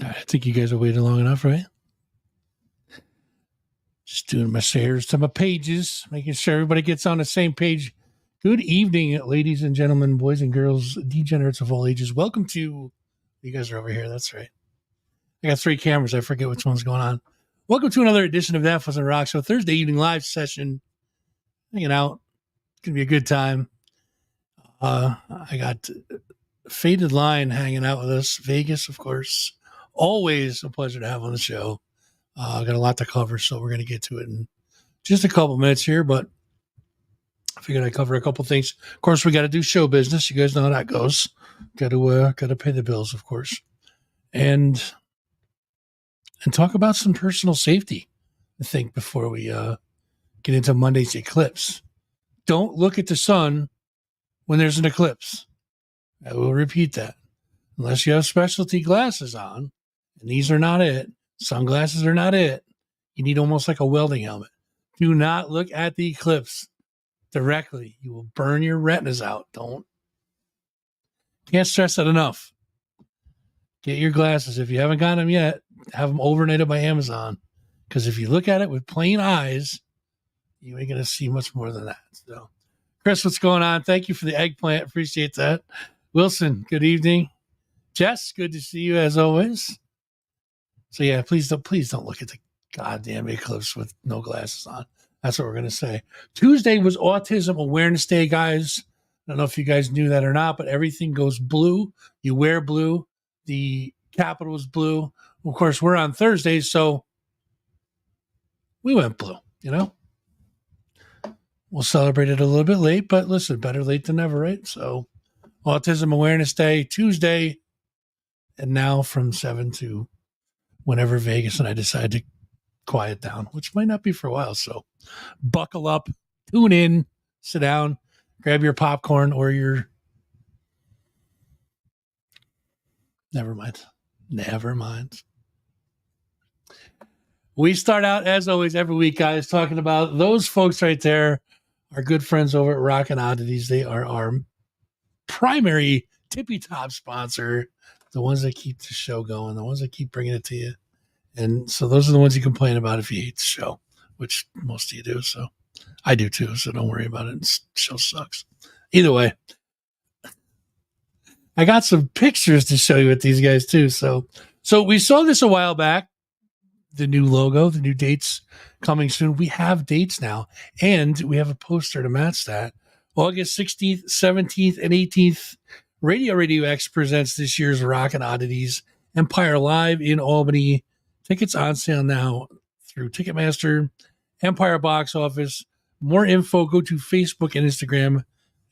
I think you guys have waited long enough, right? Just doing my shares to my pages, making sure everybody gets on the same page. Good evening, ladies and gentlemen, boys and girls, degenerates of all ages. Welcome to, you guys are over here, that's right. I got 3 cameras, I forget which one's going on. Welcome to another edition of That Fuzzing Rock Show, Thursday evening live session. Hanging out, it's going to be a good time. I got Faded Line hanging out with us, Vegas, of course. Always a pleasure to have on the show. I've got a lot to cover, so we're going to get to it in just a couple minutes here, but I figured I'd cover a couple things. Of course, we got to do show business. You guys know how that goes. Got to pay the bills, of course, and talk about some personal safety. I think before we get into Monday's eclipse, don't look at the sun when there's an eclipse. I will repeat that. Unless you have specialty glasses on, and these are not it. Sunglasses are not it. You need almost like a welding helmet. Do not look at the eclipse directly. You will burn your retinas out. Can't stress that enough. Get your glasses. If you haven't got them yet, have them overnighted by Amazon. Because if you look at it with plain eyes, you ain't going to see much more than that. So, Chris, what's going on? Thank you for the eggplant. Appreciate that. Wilson, good evening. Jess, good to see you as always. So yeah, please don't look at the goddamn eclipse with no glasses on. That's what we're going to say. Tuesday was Autism Awareness Day, guys. I don't know if you guys knew that or not, but everything goes blue. You wear blue. The capital is blue. Of course, we're on Thursdays, so we went blue, you know? We'll celebrate it a little bit late, but listen, better late than never, right? So Autism Awareness Day, Tuesday, and now from 7 to whenever Vegas and I decide to quiet down, which might not be for a while. So buckle up, tune in, sit down, grab your popcorn or your... Never mind. We start out, as always, every week, guys, talking about those folks right there, our good friends over at Rockin' Oddities. They are our primary tippy-top sponsor, the ones that keep the show going, the ones that keep bringing it to you. And so those are the ones you complain about if you hate the show, which most of you do. So I do too, so don't worry about it. The show sucks. Either way, I got some pictures to show you with these guys too. So we saw this a while back, the new logo, the new dates coming soon. We have dates now, and we have a poster to match that. August 16th, 17th, and 18th, Radio X presents this year's Rockin' Oddities Empire Live in Albany. Tickets on sale now through Ticketmaster, Empire Box Office. More info, go to Facebook and Instagram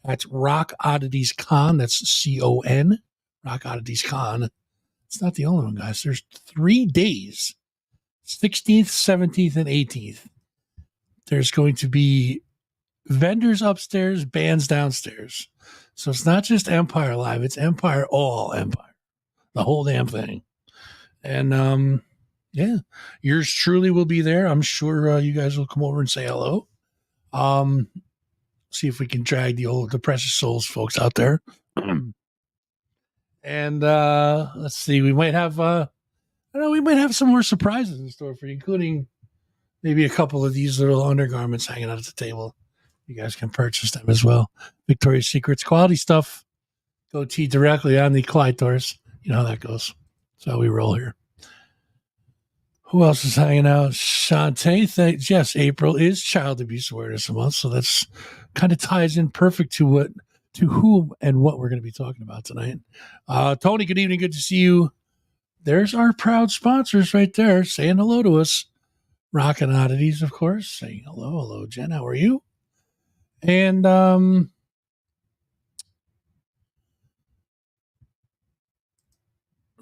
at Rock Oddities Con. That's C-O-N, Rock Oddities Con. It's not the only one, guys. There's 3 days, 16th, 17th, and 18th. There's going to be vendors upstairs, bands downstairs. So it's not just Empire Live, it's Empire, all Empire, the whole damn thing. And yeah, yours truly will be there. I'm sure you guys will come over and say hello. See if we can drag the Precious Souls folks out there. And let's see, we might have some more surprises in store for you, including maybe a couple of these little undergarments hanging out at the table. You guys can purchase them as well. Victoria's Secret's quality stuff. Goatee directly on the clitoris. You know how that goes. That's how we roll here. Who else is hanging out? Shantae. Yes, April is Child Abuse Awareness Month, so that's kind of ties in perfect to who and what we're going to be talking about tonight. Tony, good evening. Good to see you. There's our proud sponsors right there saying hello to us. Rockin' Oddities, of course. Saying hello. Hello, Jen. How are you? And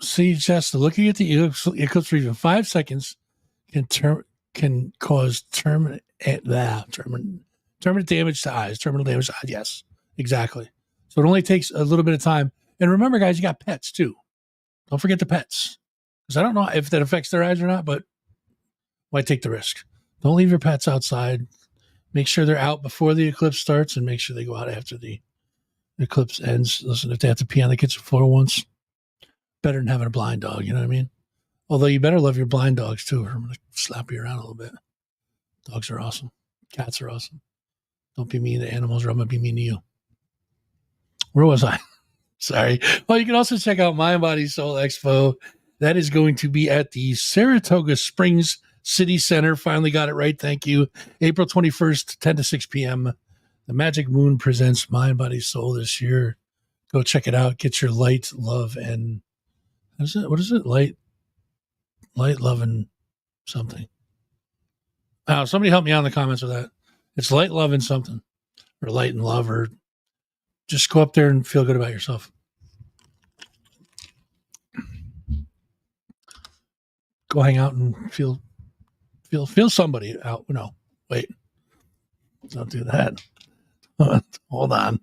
see, just looking at the eclipse for even 5 seconds can cause terminal damage to eyes. Terminal damage to eyes. Yes, exactly. So it only takes a little bit of time. And remember, guys, you got pets too. Don't forget the pets, because I don't know if that affects their eyes or not, but why take the risk? Don't leave your pets outside. Make sure they're out before the eclipse starts, and make sure they go out after the eclipse ends. Listen, if they have to pee on the kitchen floor once, better than having a blind dog. You know what I mean? Although you better love your blind dogs too, or I'm going to slap you around a little bit. Dogs are awesome. Cats are awesome. Don't be mean to animals or I'm going to be mean to you. Where was I? Sorry. Well, you can also check out Mind Body Soul Expo. That is going to be at the Saratoga Springs City Center. Finally got it right. Thank you. April 21st, 10 to 6 p.m. The Magic Moon presents Mind Body Soul this year. Go check it out. Get your light, love, and what is it? Light, love, and something. Somebody help me out in the comments with that. It's light, love, and something. Or light and love, or just go up there and feel good about yourself. Go hang out and feel somebody out. No, wait. Don't do that. Hold on.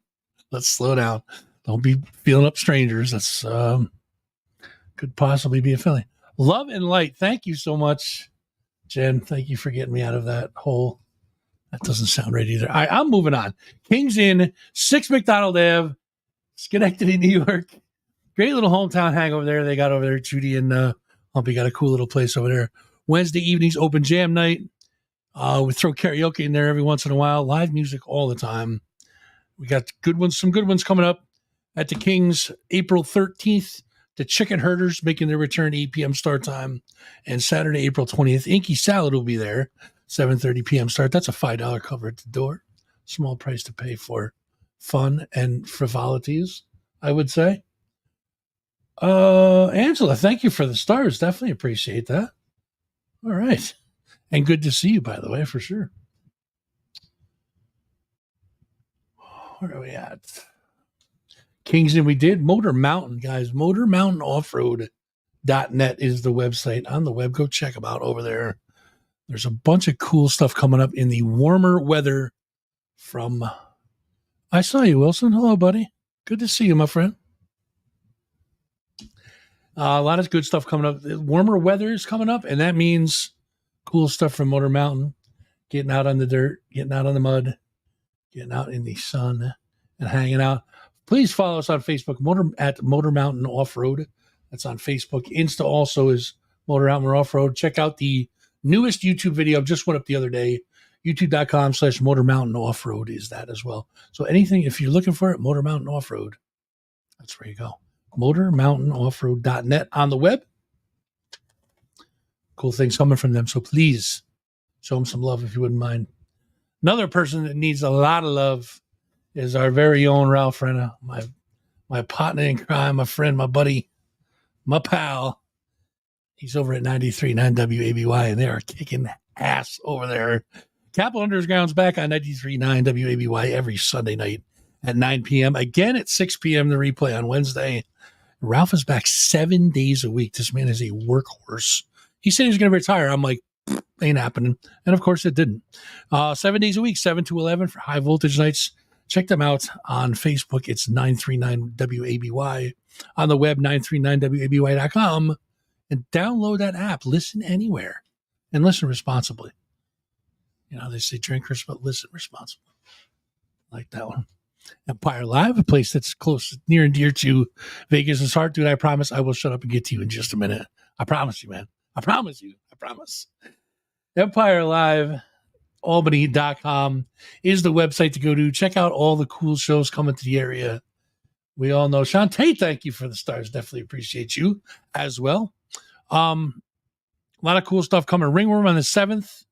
Let's slow down. Don't be feeling up strangers. That's could possibly be a feeling. Love and light. Thank you so much, Jen. Thank you for getting me out of that hole. That doesn't sound right either. I'm moving on. Kings Inn, 6 McDonald Ave, Schenectady, New York. Great little hometown hang over there. They got over there. Judy and Humpy got a cool little place over there. Wednesday evenings, open jam night. We throw karaoke in there every once in a while. Live music all the time. We got good ones, some good ones coming up at the Kings, April 13th. The Chicken Herders making their return, 8 p.m. start time. And Saturday, April 20th, Inky Salad will be there, 7:30 p.m. start. That's a $5 cover at the door. Small price to pay for fun and frivolities, I would say. Angela, thank you for the stars. Definitely appreciate that. All right. And good to see you, by the way, for sure. Where are we at? Kingston, we did Motor Mountain, guys. MotorMountainOffroad.net is the website on the web. Go check them out over there. There's a bunch of cool stuff coming up in the warmer weather from. I saw you, Wilson. Hello, buddy. Good to see you, my friend. A lot of good stuff coming up. Warmer weather is coming up, and that means cool stuff from Motor Mountain. Getting out on the dirt, getting out on the mud, getting out in the sun, and hanging out. Please follow us on Facebook, at Motor Mountain Off-Road. That's on Facebook. Insta also is Motor Mountain Off-Road. Check out the newest YouTube video. Just went up the other day. YouTube.com/Motor Mountain Off-Road is that as well. So anything, if you're looking for it, Motor Mountain Off-Road, that's where you go. MotorMountainOffroad.net on the web. Cool things coming from them. So please show them some love if you wouldn't mind. Another person that needs a lot of love is our very own Ralph Renna, my partner in crime, my friend, my buddy, my pal. He's over at 93.9 WABY, and they are kicking ass over there. Capitol Underground's back on 93.9 WABY every Sunday night at 9 p.m. Again at 6 p.m. the replay on Wednesday. Ralph is back 7 days a week. This man is a workhorse. He said he was going to retire. I'm like, ain't happening. And of course it didn't. 7 days a week, 7 to 11 for high voltage nights. Check them out on Facebook. It's 939 WABY. On the web, 939WABY.com. And download that app. Listen anywhere. And listen responsibly. You know, they say drink but listen responsibly. Like that one. Empire Live, a place that's close, near and dear to Vegas' heart. Dude, I promise I will shut up and get to you in just a minute. I promise you, man. I promise you. I promise. Empire Live. Albany.com is the website to go to. Check out all the cool shows coming to the area. We all know Shantae, thank you for the stars. Definitely appreciate you as well. A lot of cool stuff coming. Ringworm on the 7th.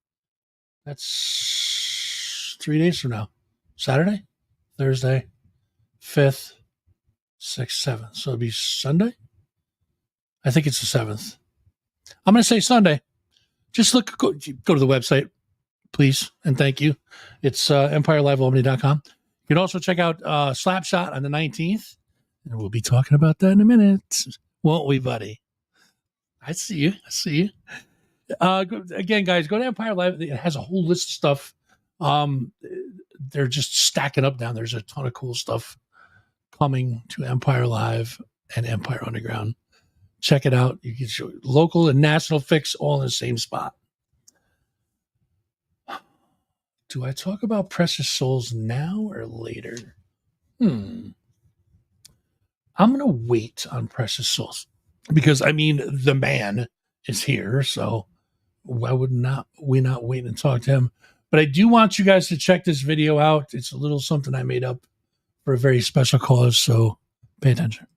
That's 3 days from now. Saturday, Thursday, 5th, 6th, 7th. So it'll be Sunday. I think it's the 7th. I'm going to say Sunday. Just go to the website. Please and thank you. It's EmpireLiveAlbany.com. You can also check out Slapshot on the 19th, and we'll be talking about that in a minute, won't we, buddy? I see you. Again, guys, go to Empire Live. It has a whole list of stuff. They're just stacking up down. There's a ton of cool stuff coming to Empire Live and Empire Underground. Check it out. You can show local and national fix all in the same spot. Do I talk about Precious Souls now or later? I'm going to wait on Precious Souls because, I mean, the man is here, so why would we not wait and talk to him? But I do want you guys to check this video out. It's a little something I made up for a very special cause, so pay attention.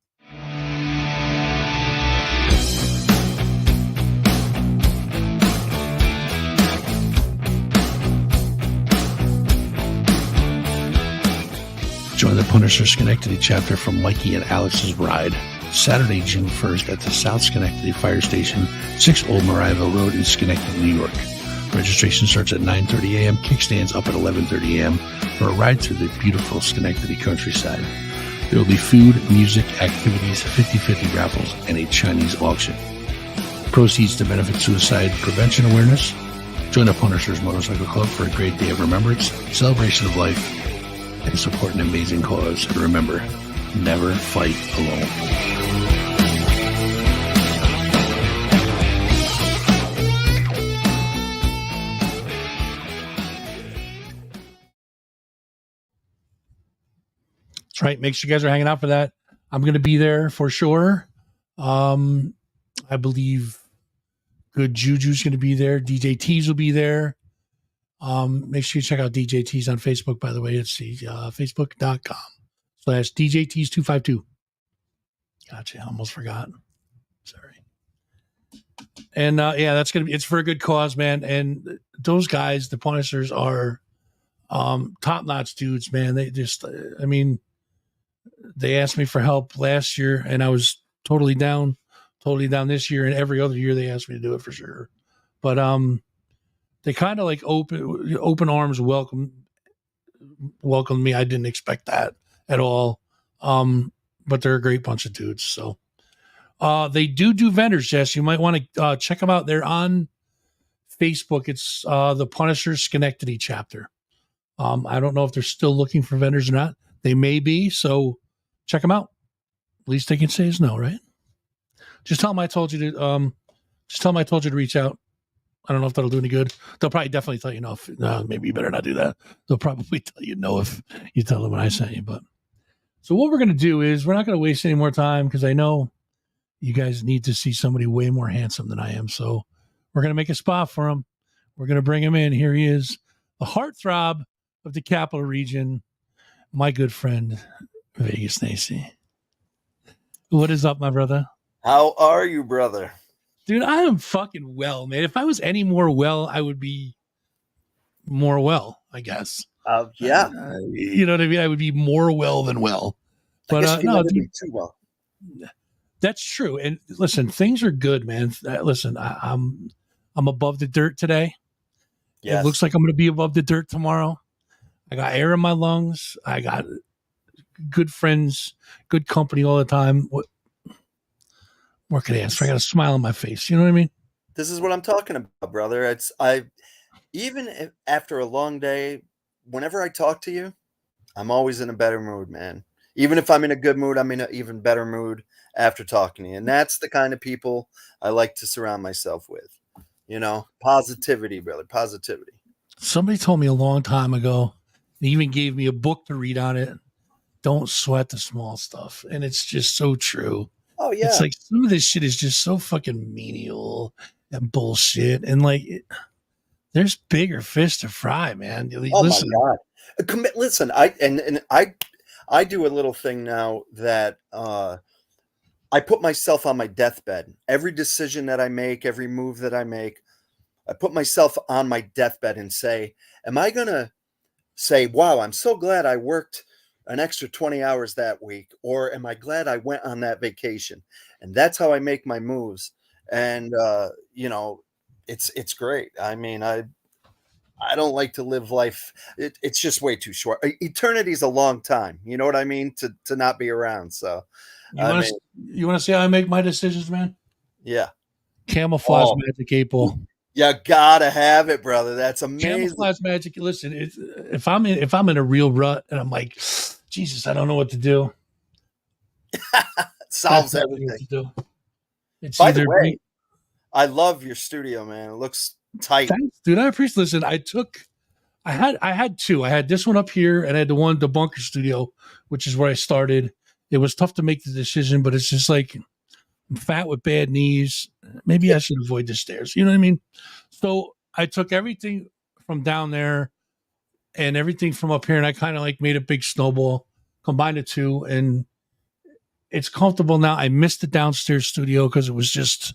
Join the Punisher Schenectady chapter from Mikey and Alex's ride Saturday, June 1st at the South Schenectady Fire Station, 6 Old Mariahville Road in Schenectady, New York. Registration starts at 9:30 a.m. Kickstands up at 11:30 a.m. for a ride through the beautiful Schenectady countryside. There will be food, music, activities, 50-50 raffles, and a Chinese auction. Proceeds to benefit suicide prevention awareness. Join the Punishers Motorcycle Club for a great day of remembrance, celebration of life, and support an amazing cause. And remember, never fight alone. That's right. Make sure you guys are hanging out for that. I'm going to be there for sure. I believe Good Juju's going to be there. DJ T's will be there. Make sure you check out DJ T's on Facebook, by the way. It's the facebook.com/DJTs252. Gotcha. I almost forgot. Sorry. And yeah, that's going to be, it's for a good cause, man. And those guys, the Punishers, are top-notch dudes, man. They just, they asked me for help last year, and I was totally down this year, and every other year they asked me to do it for sure. But they kind of like open arms welcomed me. I didn't expect that at all. But they're a great bunch of dudes. So they do vendors, Jess. You might want to check them out. They're on Facebook. It's the Punisher Schenectady chapter. I don't know if they're still looking for vendors or not. They may be, so check them out. Least they can say is no, right? Just tell them I told you to. Just tell them I told you to reach out. I don't know if that'll do any good. They'll probably definitely tell you no. Maybe you better not do that. They'll probably tell you no if you tell them what I sent you. But so what we're going to do is we're not going to waste any more time because I know you guys need to see somebody way more handsome than I am. So we're going to make a spot for him. We're going to bring him in. Here he is, the heartthrob of the Capital Region, my good friend, Vegas Nacy. What is up, my brother? How are you, brother? Dude, I am fucking well, man. If I was any more well, I would be more well, I guess. Yeah. You know what I mean? I would be more well than well. But no, dude, too well. That's true. And listen, things are good, man. Listen, I'm above the dirt today. Yes. It looks like I'm going to be above the dirt tomorrow. I got air in my lungs. I got good friends, good company all the time. What can I ask for? I got a smile on my face. You know what I mean? This is what I'm talking about, brother. Even after a long day, whenever I talk to you, I'm always in a better mood, man. Even if I'm in a good mood, I'm in an even better mood after talking to you. And that's the kind of people I like to surround myself with. You know, positivity, brother, positivity. Somebody told me a long time ago, they even gave me a book to read on it. Don't sweat the small stuff. And it's just so true. Oh, yeah. It's like some of this shit is just so fucking menial and bullshit. And like, there's bigger fish to fry, man. Listen. My God. Listen, I do a little thing now that I put myself on my deathbed. Every decision that I make, every move that I make, I put myself on my deathbed and say, am I going to say, wow, I'm so glad I worked an extra 20 hours that week, or am I glad I went on that vacation? And that's how I make my moves. And, you know, it's great. I mean, I don't like to live life. It's just way too short. Eternity is a long time. You know what I mean? To not be around. So you want to see how I make my decisions, man? Yeah. Camouflage magic 8-ball. You gotta have it, brother. That's amazing. Camouflage magic. Listen, if I'm in a real rut and I'm like, Jesus, I don't know what to do. Solves everything. What to do. By the way, I love your studio, man. It looks tight. Thanks, dude. I appreciate. Listen, I had two. I had this one up here, and I had the bunker studio, which is where I started. It was tough to make the decision, but it's just like I'm fat with bad knees. Maybe I should avoid the stairs. You know what I mean? So I took everything from down there and everything from up here, and I kind of like made a big snowball, combined the two, and it's comfortable now. I missed the downstairs studio because it was just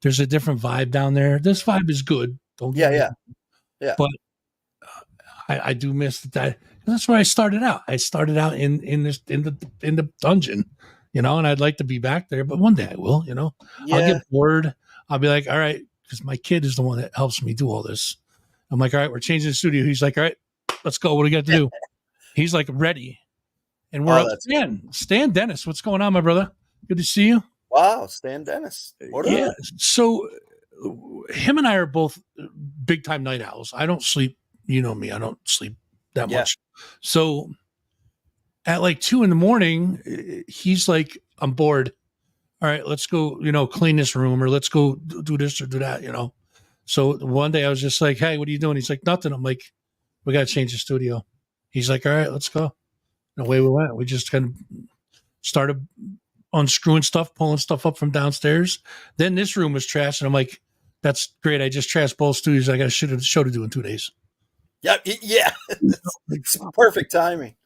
there's a different vibe down there. This vibe is good. Don't get me Yeah. wrong, Yeah. but I do miss that. That's where I started out. I started out in the dungeon, you know, and I'd like to be back there, but one day I will, you know. I'll Yeah. get bored. I'll be like, all right, because my kid is the one that helps me do all this. I'm like, all right, we're changing the studio. He's like, all right, let's go. What do we got to do? He's like, ready. And we're up. Stan Dennis, what's going on, my brother? Good to see you. Wow, Stan Dennis. What Yeah. up? So him and I are both big time night owls. I don't sleep. You know me. I don't sleep that much. So at like 2 a.m, he's like, I'm bored. All right, let's go, you know, clean this room, or let's go do this or do that, you know. So one day I was just like, hey, what are you doing? He's like, nothing. I'm like, we got to change the studio. He's like, all right, let's go. And away we went. We just kind of started unscrewing stuff, pulling stuff up from downstairs. Then this room was trash. And I'm like, that's great. I just trashed both studios. I got a show to do in 2 days. Yeah. It's perfect timing.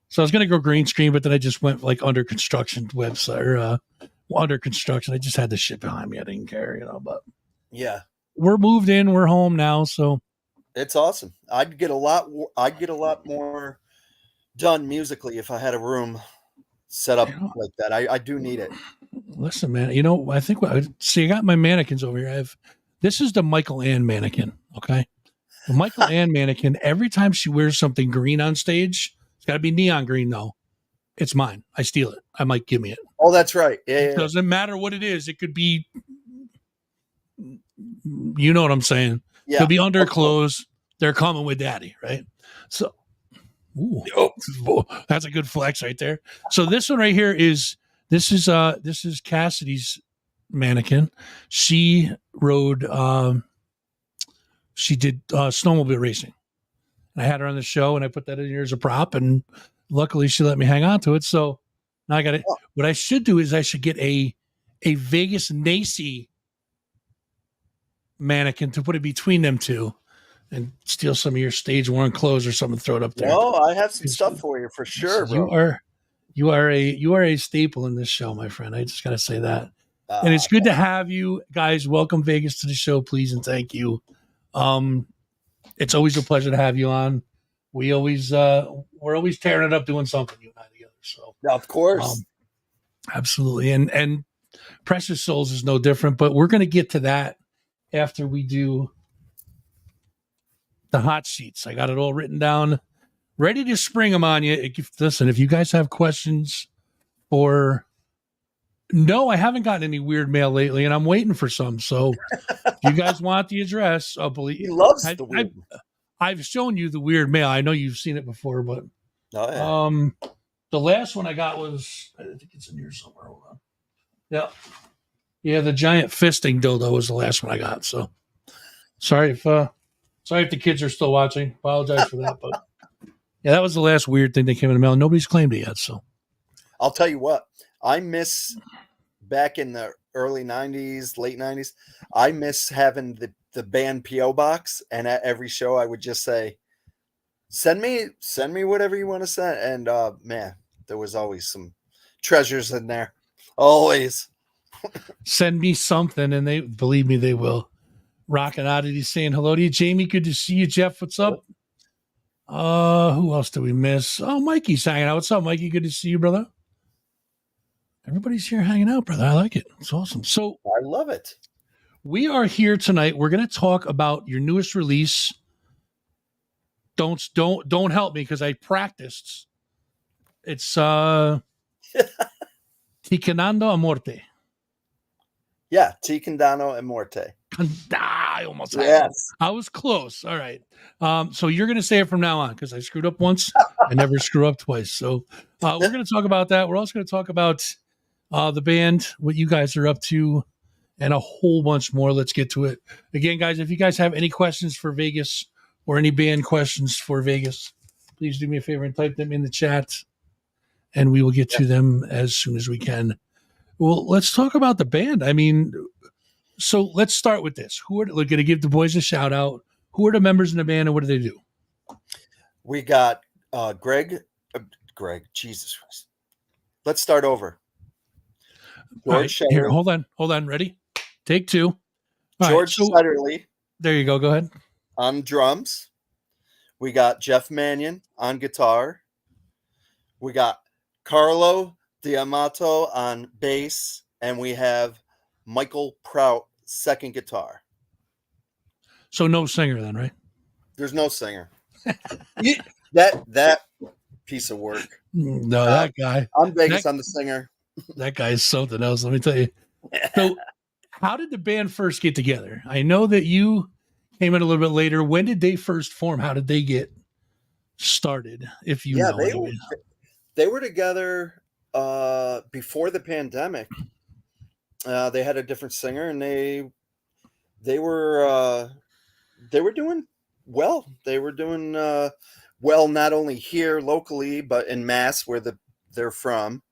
So I was going to go green screen, but then I just went like under construction website or under construction. I just had the shit behind me. I didn't care, you know, but yeah, we're moved in. We're home now. So it's awesome. I'd get a lot more done musically if I had a room set up like that. I do need it. Listen, man, you know, I think I got my mannequins over here. This is the Michael Ann mannequin. Okay. The Michael Ann mannequin, every time she wears something green on stage, it's got to be neon green though. It's mine. I steal it. I'm like, give me it. Oh, that's right. Yeah. It doesn't matter what it is. It could be, you know what I'm saying? Yeah. Could be underclothes. They're coming with daddy, right? So, that's a good flex right there. So this one right here is Cassidy's mannequin. She rode. She did snowmobile racing. And I had her on the show, and I put that in here as a prop, and luckily she let me hang on to it. So now I got it. Oh. What I should do is I should get a Vegas Nacy mannequin to put it between them two, and steal some of your stage worn clothes or something, throw it up there. No, I have some stuff for you for sure, bro. You are a staple in this show, my friend. I just gotta say that. And it's good to have you guys. Welcome Vegas to the show, please, and thank you. It's always a pleasure to have you on. We're always tearing it up doing something, you and I together. So of course. Absolutely. And Precious Souls is no different, but we're gonna get to that after we do the hot sheets. I got it all written down, ready to spring them on you. Listen, if you guys have questions no, I haven't gotten any weird mail lately, and I'm waiting for some. So if you guys want the address, I'll believe he loves the weird. I've shown you the weird mail. I know you've seen it before, but the last one I got was, I think it's in here somewhere. Hold on. Yeah, the giant fisting dildo was the last one I got. So sorry if the kids are still watching. Apologize for that, but yeah, that was the last weird thing that came in the mail. Nobody's claimed it yet. So I'll tell you what, I miss back in the early 90s, late 90s. I miss having the band PO box, and at every show I would just say, send me whatever you want to send. And man, there was always some treasures in there. Always. Send me something, and they believe me, they will. Rockin' Oddity saying hello to you. Jamie, good to see you. Jeff, what's up? Who else do we miss? Oh, Mikey's hanging out. What's up, Mikey? Good to see you, brother. Everybody's here hanging out, brother. I like it. It's awesome. So I love it. We are here tonight. We're going to talk about your newest release. Don't help me because I practiced. It's Ti Cantando a Morte. Yeah, Ti Cantando a Morte. I almost yes. I was close. All right. So you're going to say it from now on because I screwed up once. I never screw up twice. So we're going to talk about that. We're also going to talk about the band, what you guys are up to, and a whole bunch more. Let's get to it. Again, guys, if you guys have any questions for Vegas or any band questions for Vegas, please do me a favor and type them in the chat, and we will get to them as soon as we can. Well, let's talk about the band. I mean, so let's start with this. Who are going to give the boys a shout out? Who are the members in the band and what do they do? We got Greg. Greg, Jesus Christ. Let's start over. All right, George here, Shetterly. hold on, ready? Take two. All right, George so Shetterly there you go. Go ahead. on drums. We got Jeff Mannion on guitar. We got Carlo D'Amato on bass, and we have Michael Prout second guitar. So no singer then, right? There's no singer. that piece of work. No, that guy. I'm Vegas. I'm the singer. That guy is something else. Let me tell you. So, how did the band first get together? I know that you came in a little bit later. When did they first form? How did they get started? If you know, they were together before the pandemic. They had a different singer, and they were doing well. They were doing well, not only here locally, but in Mass, where they're from.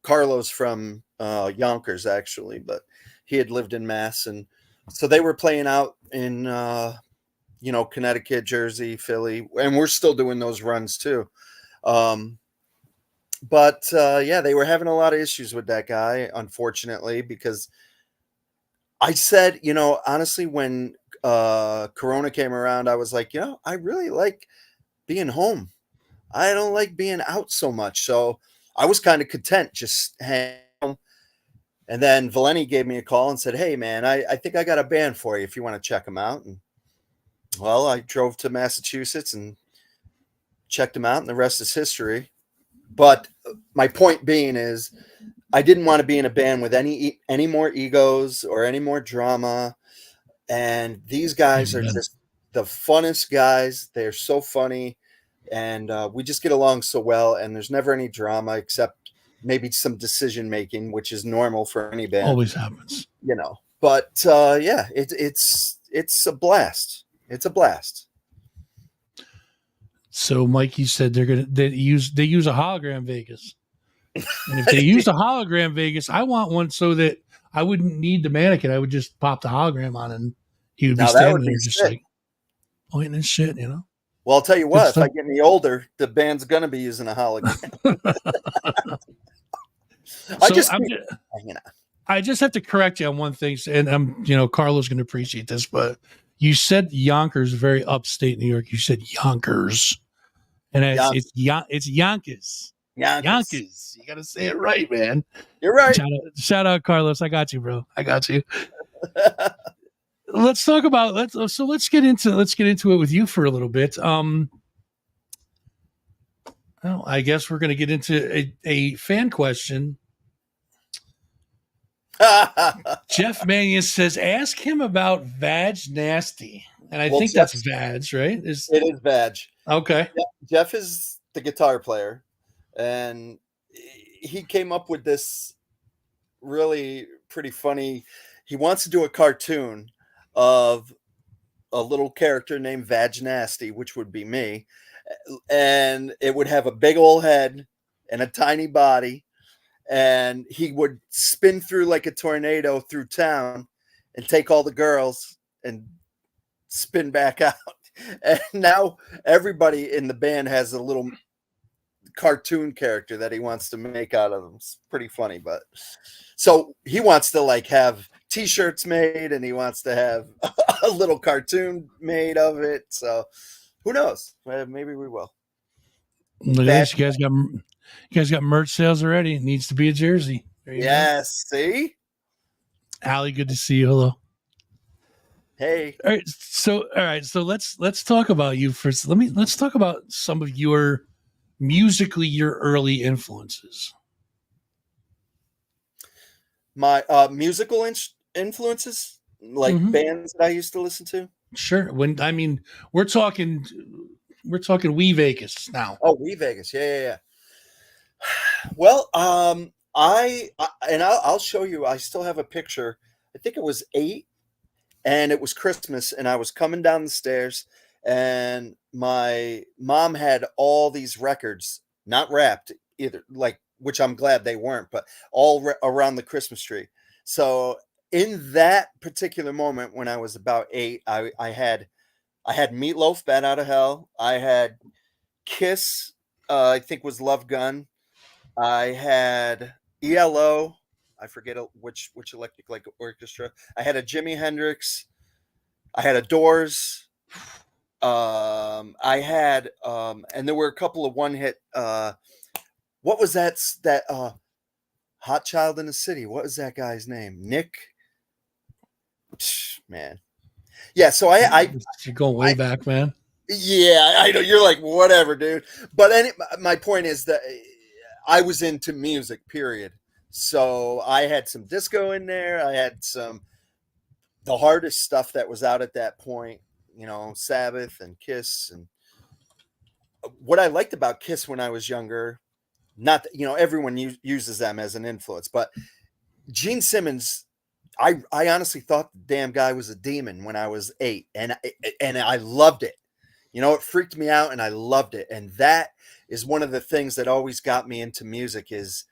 Carlo's from Yonkers, actually, but he had lived in Mass, and so they were playing out in Connecticut, Jersey, Philly, and we're still doing those runs too. But they were having a lot of issues with that guy, unfortunately, because I said, honestly, when Corona came around, I was like, I really like being home. I don't like being out so much. So I was kind of content just hanging home. And then Valeni gave me a call and said, hey, man, I think I got a band for you if you want to check them out. And well, I drove to Massachusetts and checked them out, and the rest is history. But my point being is I didn't want to be in a band with any more egos or any more drama. And these guys are just the funnest guys. They're so funny. And we just get along so well. And there's never any drama except maybe some decision making, which is normal for any band. Always happens. But it's a blast. It's a blast. So Mike, you said they use a hologram Vegas. And if they used a hologram Vegas, I want one so that I wouldn't need the mannequin. I would just pop the hologram on and he would be standing there just like pointing and shit, Well, I'll tell you what, if I get any older, the band's going to be using a hologram. I just have to correct you on one thing. And Carlo's going to appreciate this, but you said Yonkers, very upstate New York. You said Yonkers. And it's Yonkers. Yonkers. You got to say it right, man. You're right. Shout out, Carlos. I got you, bro. I got you. Let's talk about let's get into it with you for a little bit. Well, I guess we're going to get into a fan question. Jeff Mannion says, ask him about Vag Nasty. And I think that's Vag, right? It is Vag. Okay. Yeah, Jeff is the guitar player, and he came up with this really pretty funny. He wants to do a cartoon of a little character named Vag Nasty, which would be me, and it would have a big old head and a tiny body, and he would spin through like a tornado through town and take all the girls and spin back out. And now everybody in the band has a little cartoon character that he wants to make out of them. It's pretty funny, but so he wants to like have t-shirts made, and he wants to have a little cartoon made of it. So who knows? Maybe we will. Look at this. You guys got merch sales already. It needs to be a jersey. Yes. Go. See? Allie, good to see you. Hello. Hey. All right. So let's talk about you first. Let's talk about some of your early influences. My musical influences, like bands that I used to listen to. Sure. We're talking Wee Vegas now. Oh, Wee Vegas. Yeah. Well, I'll show you. I still have a picture. I think it was 8, and it was Christmas, and I was coming down the stairs, and my mom had all these records, not wrapped either, like which I'm glad they weren't, but all around the Christmas tree. So in that particular moment when I was about 8, I had Meatloaf, Bat Out of Hell. I had Kiss, I think was Love Gun. I had ELO. I forget which Electric Light Orchestra. I had a Jimi Hendrix. I had a Doors. I had and there were a couple of one hit. What was that? Hot Child in the City. What was that guy's name? Nick. Man, yeah. So you're going way back, man. Yeah, I know you're like whatever, dude. But my point is that I was into music, period. So I had some disco in there. I had the hardest stuff that was out at that point, Sabbath and Kiss. And what I liked about Kiss when I was younger, not that, everyone uses them as an influence, but Gene Simmons, I honestly thought the damn guy was a demon when I was 8, and I loved it. It freaked me out, and I loved it. And that is one of the things that always got me into music, is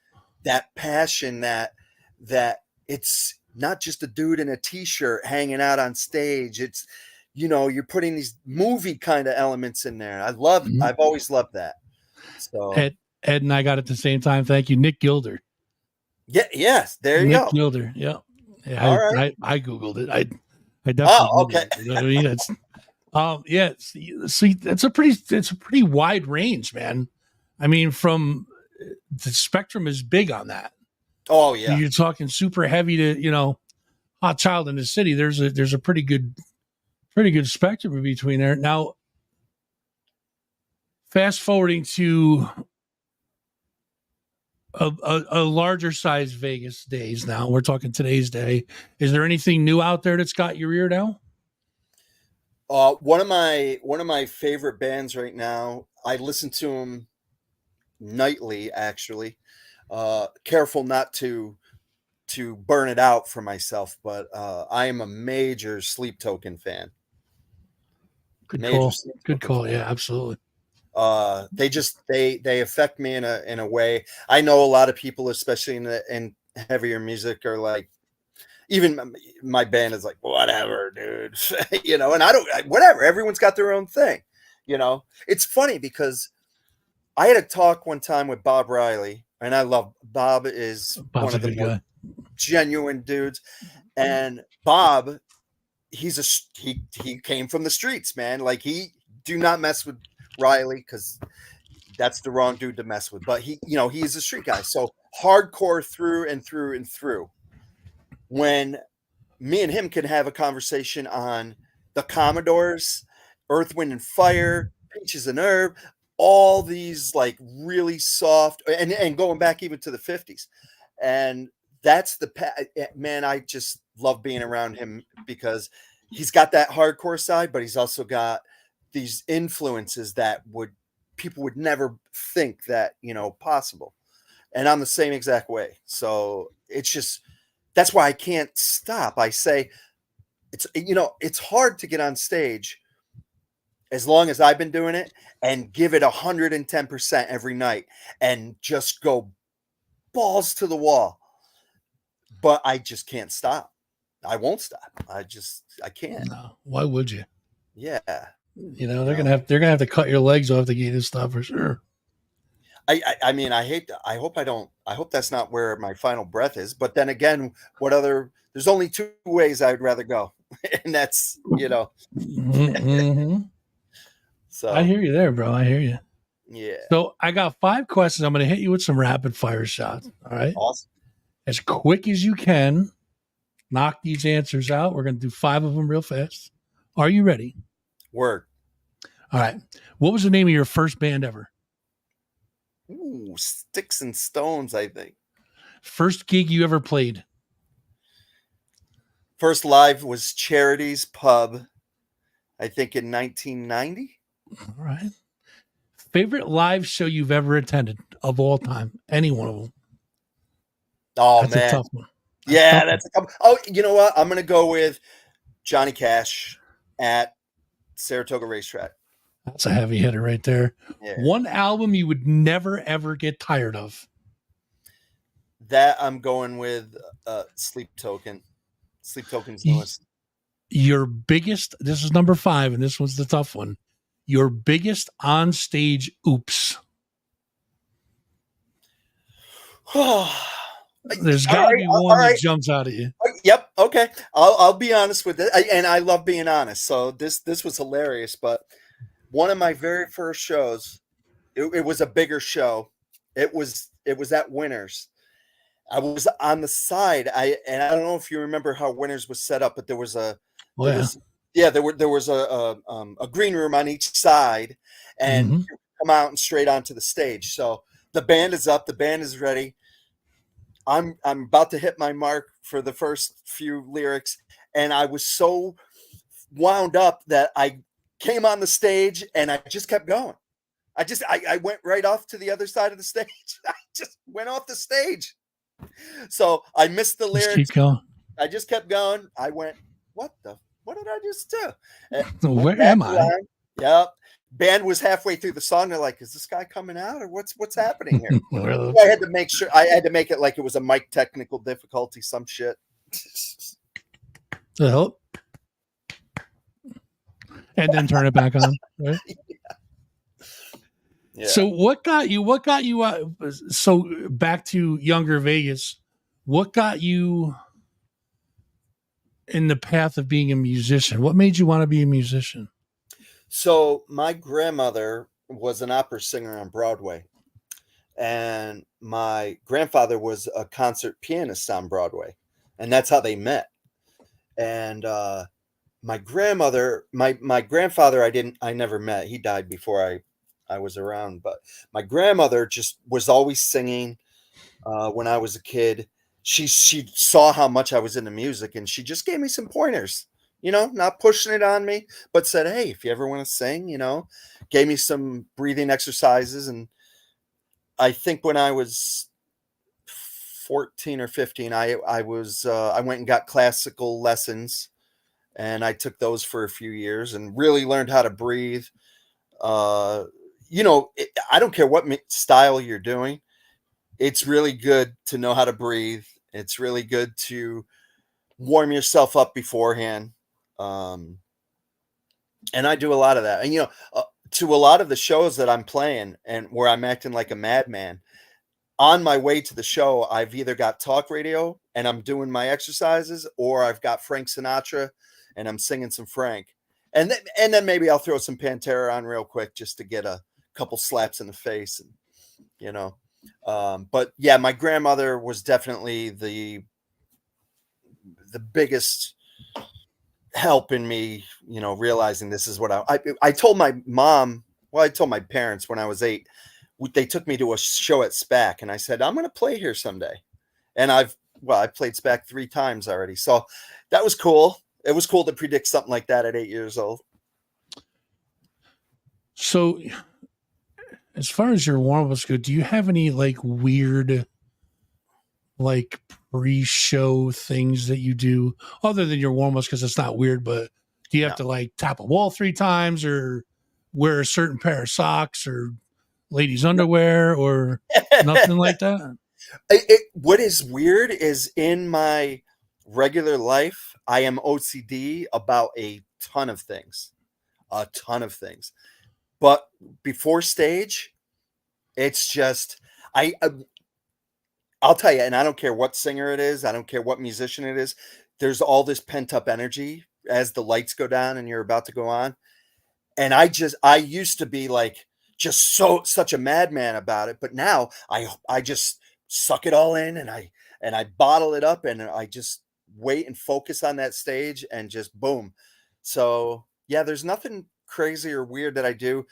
that passion that it's not just a dude in a t-shirt hanging out on stage. It's, you're putting these movie kind of elements in there. I've always loved that. So Ed and I got it at the same time. Thank you. Nick Gilder. Yeah. Yes. There you Nick go. Gilder. Yeah. All right. I Googled it. I definitely. Oh, okay. Googled it. You know what I mean? See, it's a pretty wide range, man. I mean, from the spectrum is big on that. Oh yeah. You're talking super heavy to, Hot Child in the City. There's a pretty good spectrum in between there. Now, fast forwarding to a larger size Vegas days now. We're talking today's day. Is there anything new out there that's got your ear now? One of my favorite bands right now. I listen to them nightly, actually. Careful not to burn it out for myself, but I am a major Sleep Token fan. Good call. Good call. Yeah, absolutely. They affect me in a way. I know a lot of people, especially in heavier music, are like, even my band is like, whatever, dude, and whatever. Everyone's got their own thing, It's funny because I had a talk one time with Bob Riley, and I love Bob. Bob's one of the more genuine dudes, and Bob, he came from the streets, man. Like, do not mess with Riley, because that's the wrong dude to mess with. But he's a street guy, so hardcore through and through and through. When me and him can have a conversation on the Commodores, Earth, Wind and Fire, Peaches and Herb, all these like really soft, and going back even to the 50s. And that's man, I just love being around him, because he's got that hardcore side, but he's also got these influences that people would never think that, possible. And I'm the same exact way. So that's why I can't stop. I say it's hard to get on stage as long as I've been doing it and give it 110% every night and just go balls to the wall. But I just can't stop. I won't stop. I can't. No, why would you? Yeah. They're gonna have to cut your legs off to get this stuff for sure. I mean, I hope that's not where my final breath is. But then again, there's only 2 ways I would rather go. And that's, Mm-hmm. So I hear you there, bro. I hear you. Yeah. So I got 5 questions. I'm going to hit you with some rapid fire shots. All right. Awesome. As quick as you can, knock these answers out. We're going to do 5 of them real fast. Are you ready? Word. All right. What was the name of your first band ever? Ooh, Sticks and Stones, I think. First gig you ever played? First live was Charity's Pub, I think in 1990. All right. Favorite live show you've ever attended of all time? Any one of them? Oh, that's man. a tough one. That's a tough one. Oh, you know what? I'm going to go with Johnny Cash at Saratoga Racetrack. That's a heavy hitter right there. Yeah. One album you would never, ever get tired of? That I'm going with Sleep Token. Sleep Token's newest. Your biggest, this is number 5, and this one's the tough one. Your biggest on stage oops. There's got to be one that jumps out at you. Yep. Okay. I'll be honest with it, and I love being honest. So this was hilarious. But one of my very first shows, it was a bigger show. It was at Winners. I was on the side. I don't know if you remember how Winners was set up, but there was a there was a green room on each side, and you come out and straight onto the stage. So the band is up, the band is ready. I'm about to hit my mark for the first few lyrics, and I was so wound up that I came on the stage and I just kept going. I went right off to the other side of the stage. I just went off the stage. So I missed the lyrics. Just keep going. I just kept going. I went, what did I just do? Where am I? Yep. Band was halfway through the song. They're like, is this guy coming out or what's happening here? I had to make sure. I had to make it like it was a mic technical difficulty, some shit. The hell? And then turn it back on, right? Yeah. So what got you so back to younger Vegas, what got you in the path of being a musician? What made you want to be a musician? So my grandmother was an opera singer on Broadway, and my grandfather was a concert pianist on Broadway, and that's how they met. And my grandmother, my grandfather, I never met. He died before I was around, but my grandmother just was always singing when I was a kid. She saw how much I was into music, and she just gave me some pointers, not pushing it on me, but said, hey, if you ever want to sing, gave me some breathing exercises. And I think when I was 14 or 15, I went and got classical lessons, and I took those for a few years and really learned how to breathe. I don't care what style you're doing. It's really good to know how to breathe. It's really good to warm yourself up beforehand. And I do a lot of that. And, to a lot of the shows that I'm playing and where I'm acting like a madman, on my way to the show, I've either got talk radio and I'm doing my exercises, or I've got Frank Sinatra and I'm singing some Frank. And then maybe I'll throw some Pantera on real quick just to get a couple slaps in the face. And, but yeah, my grandmother was definitely the biggest help in me, realizing this is what I told my mom. Well, I told my parents when I was 8, they took me to a show at SPAC, and I said, I'm going to play here someday. And I played SPAC 3 times already. So that was cool. It was cool to predict something like that at 8 years old. So as far as your warm-ups go, do you have any weird pre-show things that you do other than your warm-ups? Because it's not weird, but do you have to tap a wall 3 times or wear a certain pair of socks or ladies' underwear or nothing like that? What is weird is in my regular life, I am OCD about a ton of things. But before stage, it's just, I'll tell you, and I don't care what singer it is, I don't care what musician it is, there's all this pent up energy as the lights go down and you're about to go on. And I used to be just such a madman about it, but now I just suck it all in and I bottle it up and I just wait and focus on that stage and just boom. So yeah, there's nothing crazy or weird that I do.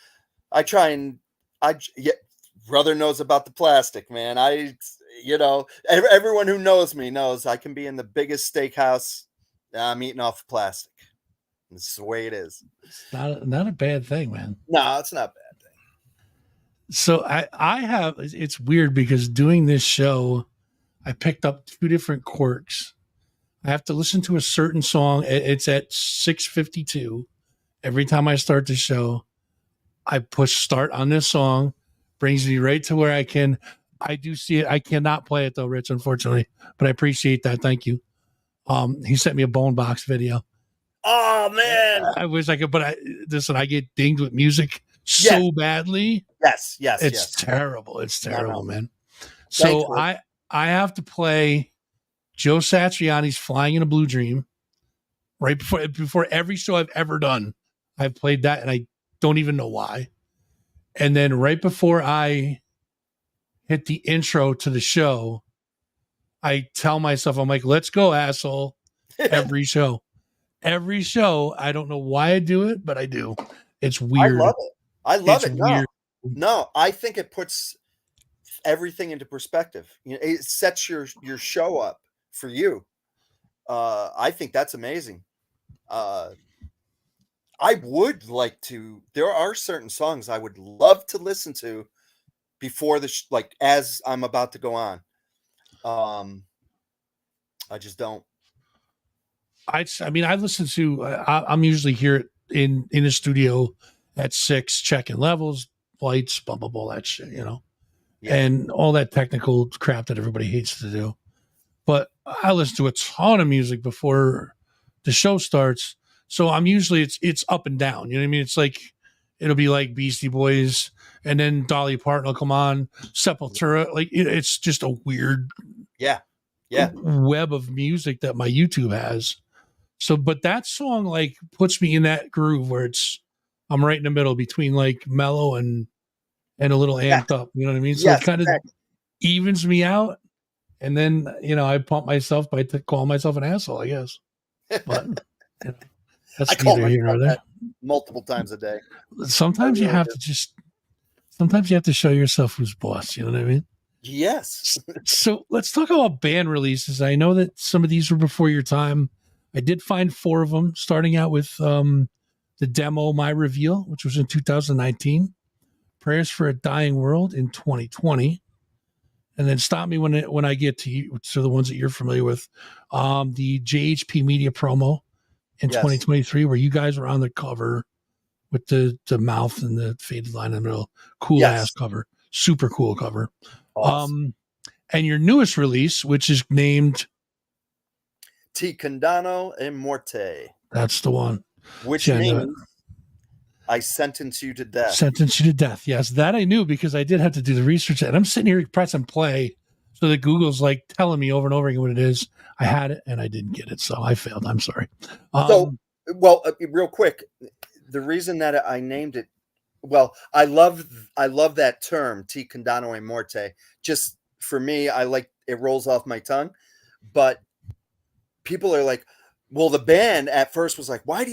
I try and brother knows about the plastic, man. Everyone who knows me knows I can be in the biggest steakhouse. I'm eating off plastic. This is the way it is. It's not a bad thing, man. No, it's not a bad thing. So it's weird because doing this show, I picked up 2 different quirks. I have to listen to a certain song. It's at 6:52. Every time I start the show, I push start on this song, brings me right to where I can I do see it. I cannot play it though, Rich, unfortunately, but I appreciate that. Thank you. He sent me a bone box video. Oh man. I wish I could, but listen, I get dinged with music Yes. so badly. Yes. It's terrible. It's terrible, No. man. So Thankfully. I have to play Joe Satriani's "Flying in a Blue Dream" right before every show I've ever done. I've played that, and I don't even know why. And then right before I hit the intro to the show, I tell myself, I'm like, "Let's go, asshole!" Every show, every show. I don't know why I do it, but I do. It's weird. I love It's it. weird. No, I think it puts everything into perspective. You know, it sets your show up for you. I think that's amazing. I would like to. There are certain songs I would love to listen to before the like as I'm about to go on. I just don't. I mean, I listen to. I'm usually here in the studio at 6, checking levels, lights, blah blah blah, that shit, Yeah. and all that technical crap that everybody hates to do. But I listen to a ton of music before the show starts, so I'm usually it's up and down. You know what I mean? It's like it'll be like Beastie Boys, and then Dolly Parton will come on, Sepultura. Like it's just a weird Yeah. web of music that my YouTube has. So, but that song like puts me in that groove where I'm right in the middle between like mellow and a little amped up. You know what I mean? So it Yes. kind of Exactly. evens me out, and then I pump myself by calling myself an asshole, I guess. But that's I call neither here nor myself there. that multiple times a day. Sometimes you really have do. to sometimes you have to show yourself who's boss. You know what I mean? Yes. So let's talk about band releases. I know that some of these were before your time. I did find 4 of them, starting out with the demo "My Reveal," which was in 2019, "Prayers for a Dying World" in 2020, and then stop me when I get to the ones that you're familiar with. The JHP Media promo in Yes. 2023, where you guys were on the cover with the mouth and the faded line in the middle. Cool ass cover, super cool cover. Awesome. And your newest release, which is named Ti Condano e Morte. That's the one. Which means I sentence you to death. Sentence you to death. Yes, that I knew because I did have to do the research. And I'm sitting here pressing play so that Google's like telling me over and over again what it is. I had it and I didn't get it. So I failed. I'm sorry. Real quick, the reason that I named it, I love that term, Ti Condano e Morte. Just for me, I like it rolls off my tongue. But people are like, well, the band at first was like, why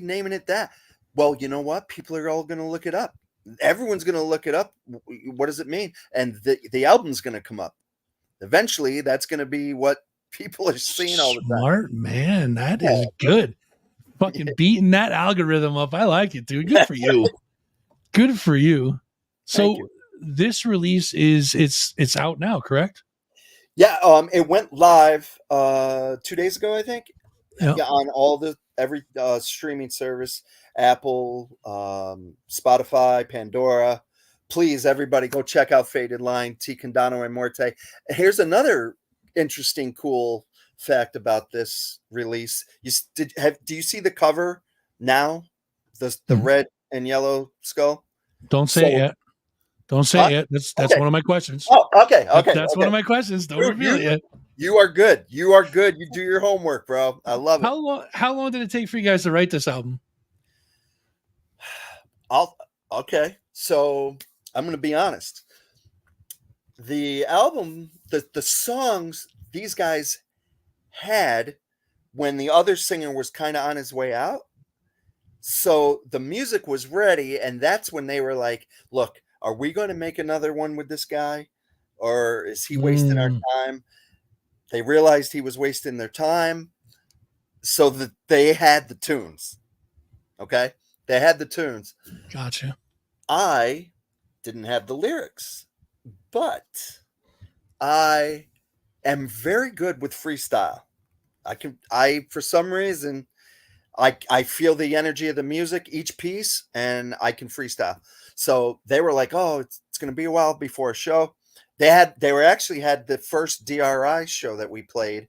naming it that? Well, you know what? People are all going to look it up. Everyone's going to look it up. What does it mean? And the album's going to come up. Eventually, that's going to be what people are seeing all the time. Smart man. That is good. Fucking beating that algorithm up. I like it, dude. Good for you. Good for you. So this release it's out now, correct? Yeah, it went live 2 days ago, I think. Yep. Yeah, on every streaming service, Apple, Spotify, Pandora. Please, everybody, go check out Faded Line, Ti Condano e Morte. Here's another interesting, cool fact about this release. Do you see the cover now? The red and yellow skull? Don't say it yet. Don't say it yet. That's one of my questions. Oh, okay. That's one of my questions. Don't reveal it yet. You are good. You are good. You do your homework, bro. I love it. How long did it take for you guys to write this album? Okay. So I'm going to be honest. The album, the songs these guys had when the other singer was kind of on his way out. So the music was ready, and that's when they were like, look, are we going to make another one with this guy? Or is he wasting our time? They realized he was wasting their time. So that they had the tunes. Okay? They had the tunes. Gotcha. I didn't have the lyrics, but I am very good with freestyle. For some reason, I feel the energy of the music, each piece, and I can freestyle. So they were like, oh, it's going to be a while before a show. They were actually had the first DRI show that we played.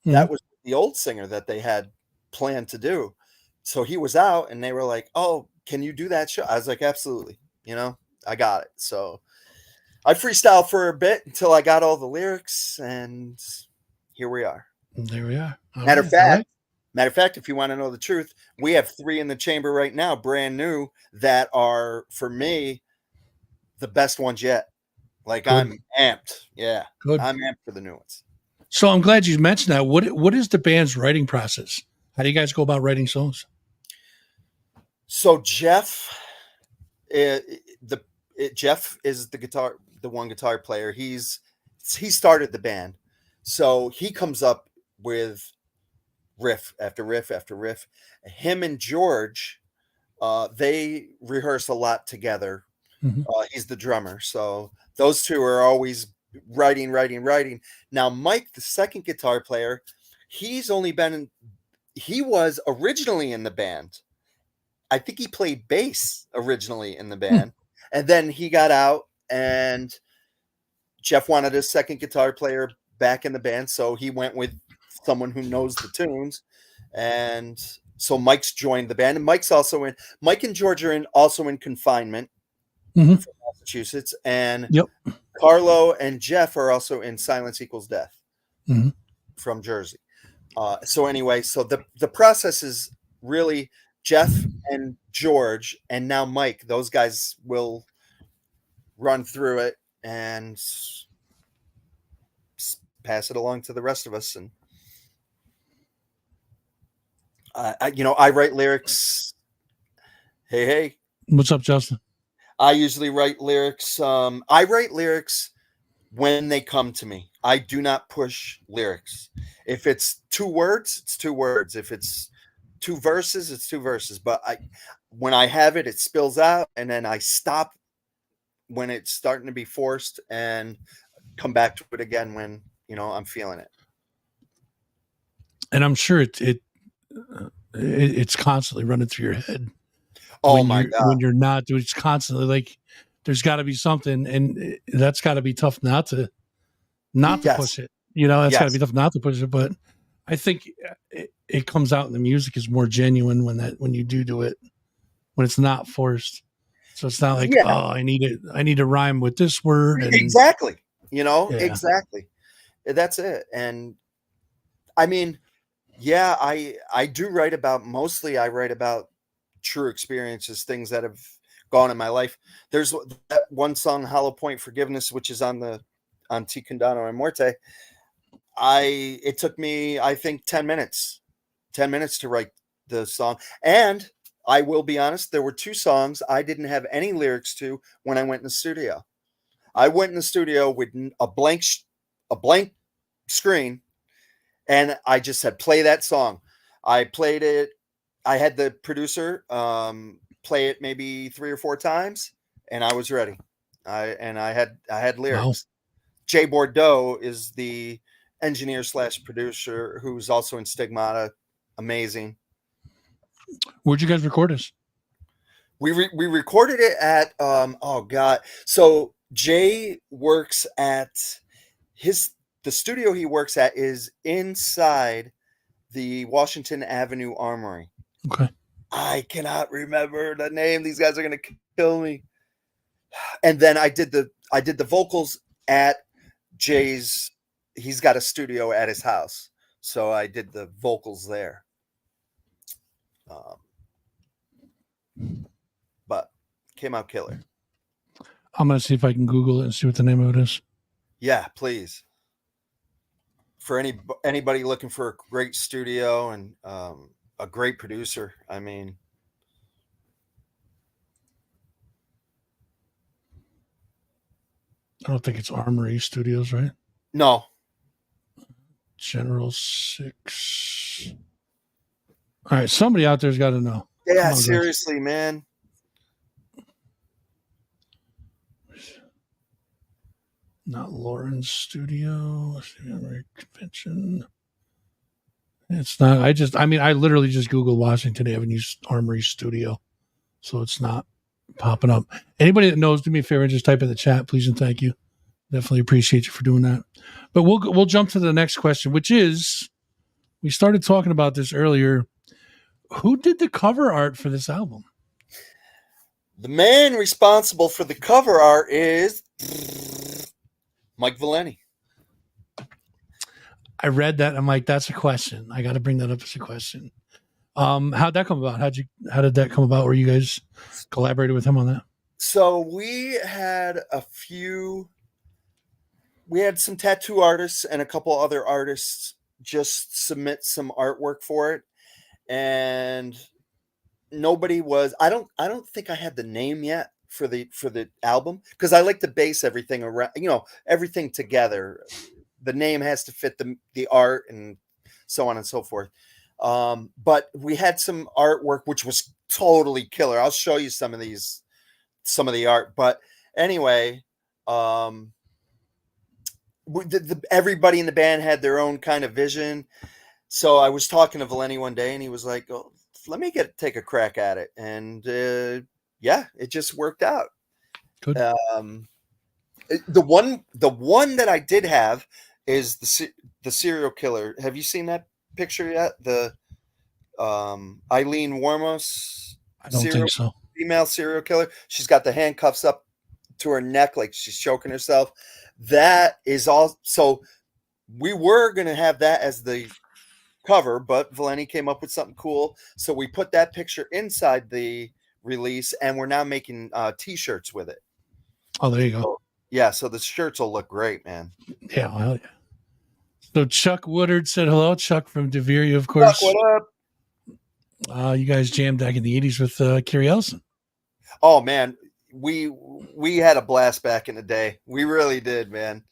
That was the old singer that they had planned to do. So he was out and they were like, "Oh, can you do that show?" I was like, "Absolutely. I got it." So I freestyled for a bit until I got all the lyrics, and here we are. There we are. Matter of fact, if you want to know the truth, we have 3 in the chamber right now, brand new, that are, for me, the best ones yet. Like, good. I'm amped. Yeah. Good. I'm amped for the new ones. So I'm glad you mentioned that. What is the band's writing process? How do you guys go about writing songs? So Jeff, Jeff is the one guitar player. He started the band, so he comes up with riff after riff after riff. Him and George, they rehearse a lot together. He's the drummer, so those two are always writing. Now Mike, the second guitar player, he was originally in the band. I think he played bass originally in the band, and then he got out, and Jeff wanted a second guitar player back in the band, so he went with someone who knows the tunes, and so Mike's joined the band, and Mike and George are also in confinement from Massachusetts, and Carlo and Jeff are also in Silence Equals Death from Jersey. So anyway, so the process is really Jeff and George, and now Mike. Those guys will run through it and pass it along to the rest of us. And I write lyrics. Hey, what's up, Justin? I usually write lyrics. I write lyrics when they come to me. I do not push lyrics. If it's 2 words, it's 2 words. If it's 2 verses, it's 2 verses. But when I have it, it spills out, and then I stop when it's starting to be forced and come back to it again when I'm feeling it. And I'm sure it's constantly running through your head. Oh my God! When you're not doing, it's constantly like there's got to be something, and that's got to be tough not to push it. That's got to be tough not to push it. But I think it comes out in the music is more genuine when you do it, when it's not forced. So it's not like, oh, I need to rhyme with this word. And, exactly. Exactly. That's it. And I mean, I do write about, mostly I write about true experiences, things that have gone in my life. There's that one song, Hollow Point Forgiveness, which is on Ti Condano and Morte. It took me, I think, 10 minutes to write the song. And I will be honest, there were 2 songs I didn't have any lyrics to when I went in the studio. I went in the studio with a blank screen, and I just said, play that song. I played it. I had the producer play it maybe 3 or 4 times, and I was ready. I had lyrics. Wow. Jay Bordeaux is the engineer / producer who's also in Stigmata. Amazing. Where'd you guys record this? We recorded it at so Jay works at the studio he works at is inside the Washington Avenue Armory. Okay. I cannot remember the name. These guys are gonna kill me. And then I did the vocals at Jay's. He's got a studio at his house, so I did the vocals there. But came out killer. I'm gonna see if I can Google it and see what the name of it is. Yeah, please. For anybody looking for a great studio and a great producer, I mean, I don't think it's Armory Studios, right? No. General 6. All right, somebody out there's got to know. Yeah, seriously, man. Not Lauren's studio. Convention. It's not. I literally just Googled Washington Avenue Armory Studio, so it's not popping up. Anybody that knows, do me a favor and just type in the chat, please and thank you. Definitely appreciate you for doing that. But we'll jump to the next question, which is, we started talking about this earlier. Who did the cover art for this album? The man responsible for the cover art is Mike Valeni. I read that. I'm like, that's a question. I got to bring that up as a question. How'd that come about? How did that come about? Where you guys collaborated with him on that? So we had some tattoo artists and a couple other artists just submit some artwork for it, and nobody was. I don't think I had the name yet for the album, because I like to base everything around, everything together. The name has to fit the art and so on and so forth. But we had some artwork which was totally killer. I'll show you some of the art. But anyway, everybody in the band had their own kind of vision. So I was talking to Valeni one day, and he was like, "Oh, let me take a crack at it." And yeah, it just worked out. Good. The one that I did have is the serial killer. Have you seen that picture yet? The Eileen Warmos. I don't think so. Female serial killer. She's got the handcuffs up to her neck like she's choking herself. That is all. So we were going to have that as the cover, but Valeni came up with something cool. So we put that picture inside the release, and we're now making t-shirts with it. Oh, there you go. So, yeah. So the shirts will look great, man. Yeah. Well, yeah. So Chuck Woodard said hello. Chuck from Deveria, of course. Chuck, what up? You guys jammed back in the 80s with Carrie Ellison. Oh man, we had a blast back in the day. We really did, man.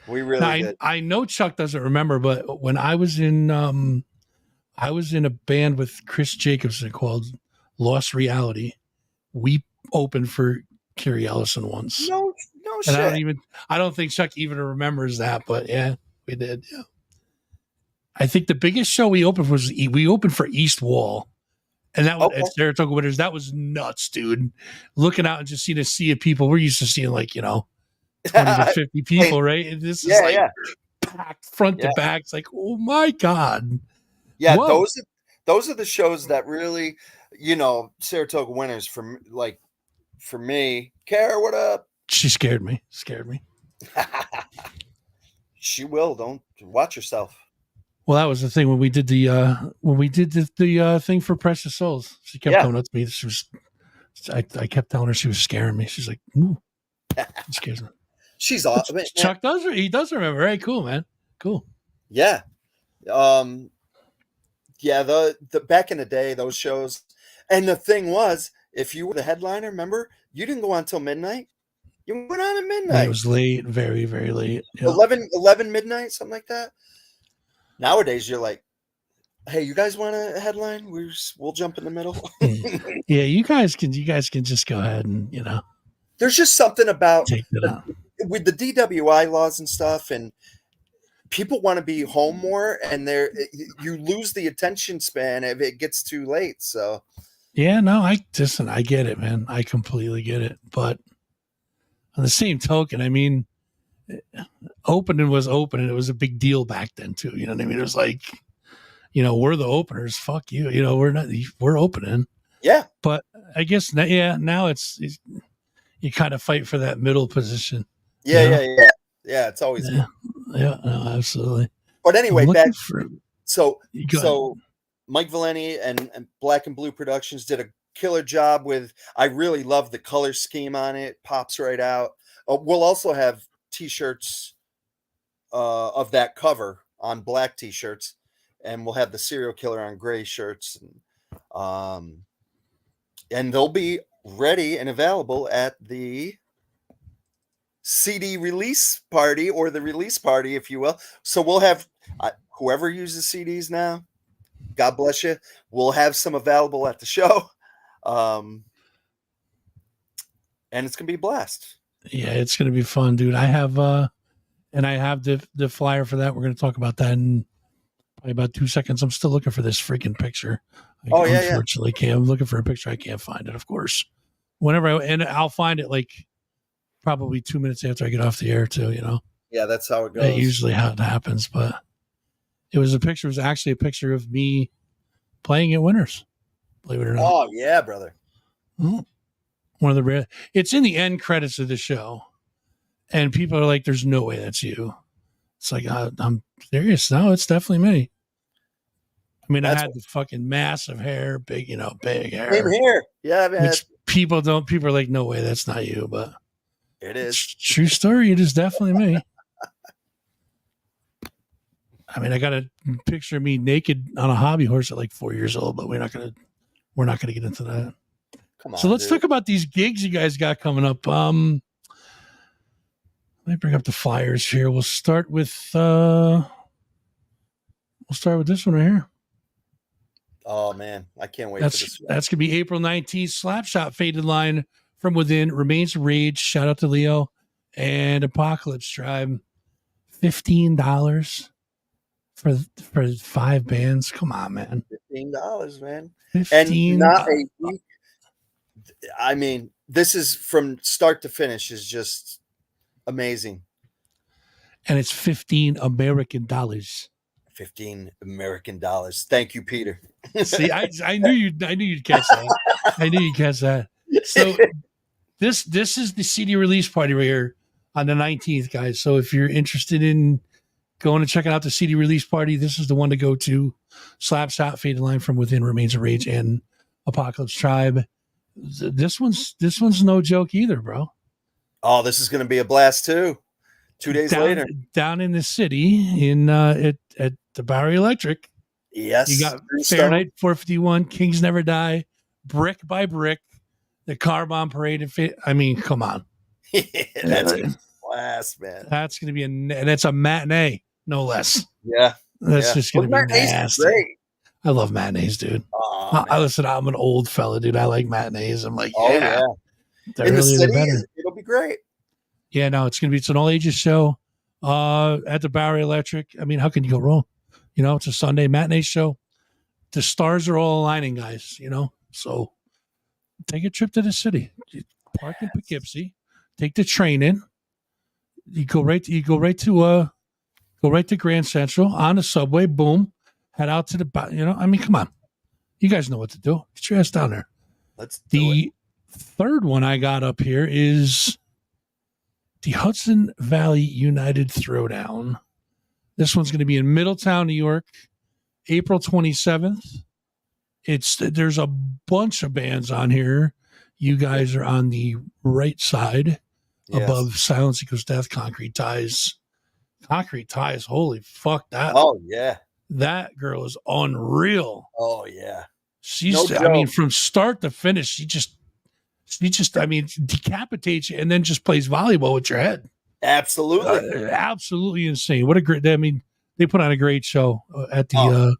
We really did. I know Chuck doesn't remember, but when I was in a band with Chris Jacobson called Lost Reality, we opened for Carrie Ellison once. No and shit. I don't think Chuck even remembers that, but yeah, we did. Yeah. I think the biggest show we opened for East Wall, and that was at Saratoga Winters. That was nuts, dude. Looking out and just seeing a sea of people. We're used to seeing 20 to 50 people, right? And this is packed front to back. It's like, oh my God. Yeah, whoa. Those are the shows that really, Saratoga Winters for me. Kara, what up? She scared me. She will. Don't watch yourself. Well, that was the thing when we did the thing for Precious Souls. She kept coming up to me. I kept telling her she was scaring me. She's like, "Ooh, it scares me." She's awesome. Chuck does. He does remember. Right? Cool, man. Cool. Yeah. Yeah. The back in the day, those shows, and the thing was, if you were the headliner, remember, you didn't go on until midnight. You went on at midnight. It was late, very, very late. Yeah. 11 midnight, something like that. Nowadays, you're like, "Hey, you guys want a headline? We'll jump in the middle." Yeah, you guys can just go ahead and There's just something about take it out with the DWI laws and stuff, and people want to be home more, and you lose the attention span if it gets too late. So, yeah, no, I get it, man. I completely get it. But on the same token, I mean, opening was open, and it was a big deal back then too. You know what I mean? It was like, we're the openers. Fuck you. We're opening. Yeah. But I guess now it's you kind of fight for that middle position. Yeah. It's always good. No, absolutely. But anyway, so ahead. Mike Valeni and Black and Blue Productions did a killer job with. I really love the color scheme on it. Pops right out. We'll also have t-shirts of that cover on black t-shirts, and we'll have the serial killer on gray shirts, and they'll be ready and available at the CD release party, or the release party, if you will. So we'll have whoever uses CDs now, God bless you. We'll have some available at the show, and it's gonna be a blast. Yeah, it's going to be fun, dude. I have the flyer for that. We're going to talk about that in probably about 2 seconds. I'm still looking for this freaking picture. Unfortunately, I'm looking for a picture. I can't find it, of course. And I'll find it probably 2 minutes after I get off the air too, you know. Yeah, that's how it goes. That's usually how it happens, but it was actually a picture of me playing at Winners, believe it or not. Oh yeah, brother. One of the rare, it's in the end credits of the show, and people are like, there's no way that's you. It's like, I'm serious. No, it's definitely me. I mean, I had the fucking massive hair, big hair. Same hair. Yeah, man. Which people are like, no way, that's not you, but it is. True story. It is definitely me. I mean, I got a picture of me naked on a hobby horse at like 4 years old, but we're not gonna get into that. Come on. So let's talk about these gigs you guys got coming up. Let me bring up the flyers here. We'll start with this one right here. Oh man, I can't wait for this. That's gonna be April 19th. Slapshot Faded Line from Within, Remains of Rage. Shout out to Leo and Apocalypse Tribe. $15 for 5 bands. Come on, man. $15, man. $15. And not a week. I mean, this is from start to finish is just amazing. And it's $15 American dollars. $15 American dollars. Thank you, Peter. See, I knew you'd catch that. I knew you'd catch that. So this is the CD release party right here on the 19th, guys. So if you're interested in going and checking out the CD release party, this is the one to go to. Slapshot Faded Line from Within, Remains of Rage, and Apocalypse Tribe. This one's no joke either, bro. Oh, this is going to be a blast too. 2 days later, down in the city at the Bowery Electric. Yes, you got Fahrenheit 451, Kings Never Die, Brick by Brick, the Car Bomb Parade. I mean, come on. That's a blast, man. That's going to be and it's a matinee, no less. Yeah. That's just going to be nasty. Great. I love matinees, dude. Oh, listen, I'm an old fella, dude. I like matinees. I'm like, yeah. They're in really the city, better. It'll be great. Yeah, no, it's an all ages show at the Bowery Electric. I mean, how can you go wrong? You know, it's a Sunday matinee show. The stars are all aligning, guys, you know. So take a trip to the city. You park in Poughkeepsie, take the train in. You go right to Grand Central on the subway, boom, head out to the I mean, come on. You guys know what to do. Get your ass down there. Let's do it. Third one I got up here is the Hudson Valley United Throwdown. This one's going to be in Middletown, New York, April 27th. There's a bunch of bands on here. You guys are on the right side, above Silence Equals Death, Concrete Ties. Concrete Ties, holy fuck that. Oh, yeah. That girl is unreal. Oh, yeah. She's, I mean, from start to finish, she just, I mean, decapitates you and then just plays volleyball with your head. Absolutely. Absolutely insane. What a great, I mean, they put on a great show at there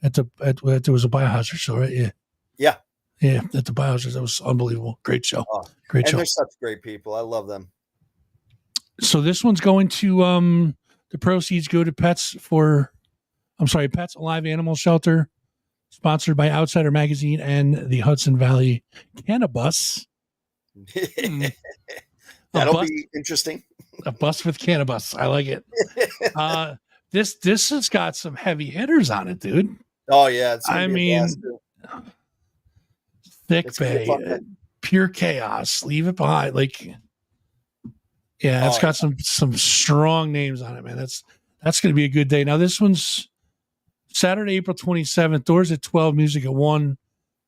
was a Biohazard show, right? Yeah. Yeah. Yeah. At the Biohazard. That was unbelievable. Great show. Great show. And they're such great people. I love them. So this one's going to, the proceeds go to Pets Alive Animal Shelter, sponsored by Outsider Magazine and the Hudson Valley Cannabis. That'll be interesting. A bus with cannabis. I like it. This has got some heavy hitters on it, dude. Oh yeah. I mean, Thick Bay, Pure Chaos, Leave It Behind. Like, yeah, it's got some strong names on it, man. That's going to be a good day. Now this one's Saturday, April 27th. Doors at 12, music at 1.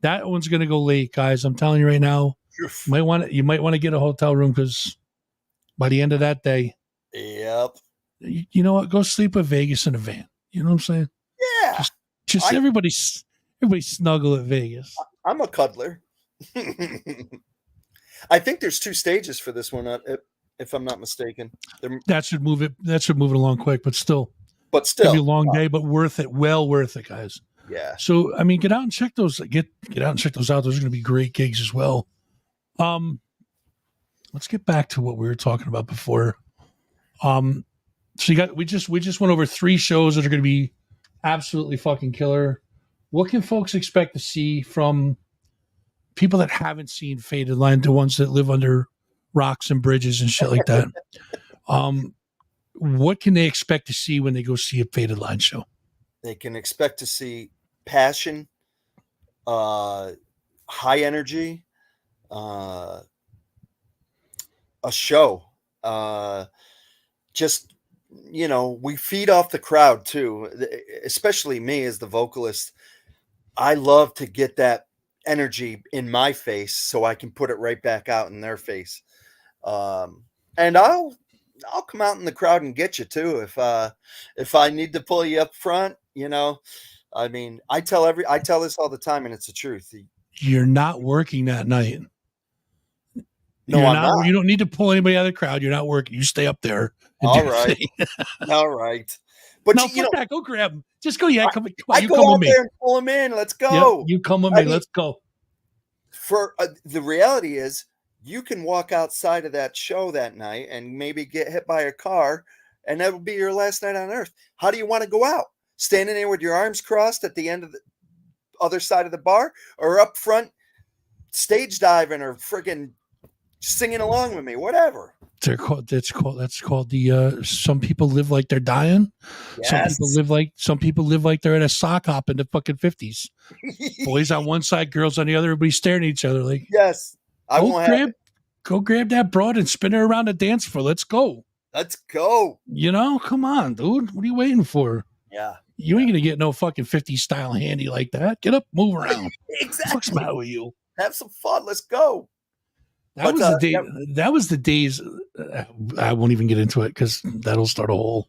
That one's going to go late, guys. I'm telling you right now. You might want to get a hotel room because by the end of that day, yep. You know what? Go sleep with Vegas in a van. You know what I'm saying? Yeah. Just everybody snuggle at Vegas. I'm a cuddler. I think there's 2 stages for this one, if I'm not mistaken. That should move it along quick, but still. It'll be a long day, but worth it. Well worth it, guys. Yeah. So I mean, get out and check those. Get out and check those out. Those are going to be great gigs as well. Let's get back to what we were talking about before. So we just went over 3 shows that are going to be absolutely fucking killer. What can folks expect to see from people that haven't seen Faded Line, the ones that live under rocks and bridges and shit like that. What can they expect to see when they go see a Faded Line show? They can expect to see passion, high energy, a show. Just, we feed off the crowd too, especially me as the vocalist. I love to get that energy in my face so I can put it right back out in their face. And I'll come out in the crowd and get you too if I need to pull you up front, I mean, I tell this all the time, and it's the truth. You're not working that night. No, I'm not. You don't need to pull anybody out of the crowd. You're not working. You stay up there. All right. All right. But no, fuck that. Go grab him. Just go. Yeah, come on. I You go come out with me. there and pull him in. Let's go. Yep, you come with me. Let's go. For the reality is, you can walk outside of that show that night and maybe get hit by a car, and that'll be your last night on earth. How do you want to go out? Standing there with your arms crossed at the end of the other side of the bar, or up front stage diving, or friggin' singing along with me, whatever. That's called the some people live like they're dying. Yes. Some people live like they're at a sock hop in the fucking 50s. Boys on one side, girls on the other, everybody staring at each other like, yes. Go grab that broad and spin her around the dance floor. Let's go. Let's go. Come on, dude. What are you waiting for? Yeah. You ain't gonna get no fucking 50s style handy like that. Get up, move around. Exactly. What's the matter with you? Have some fun. Let's go. That was the days. I won't even get into it because that'll start a whole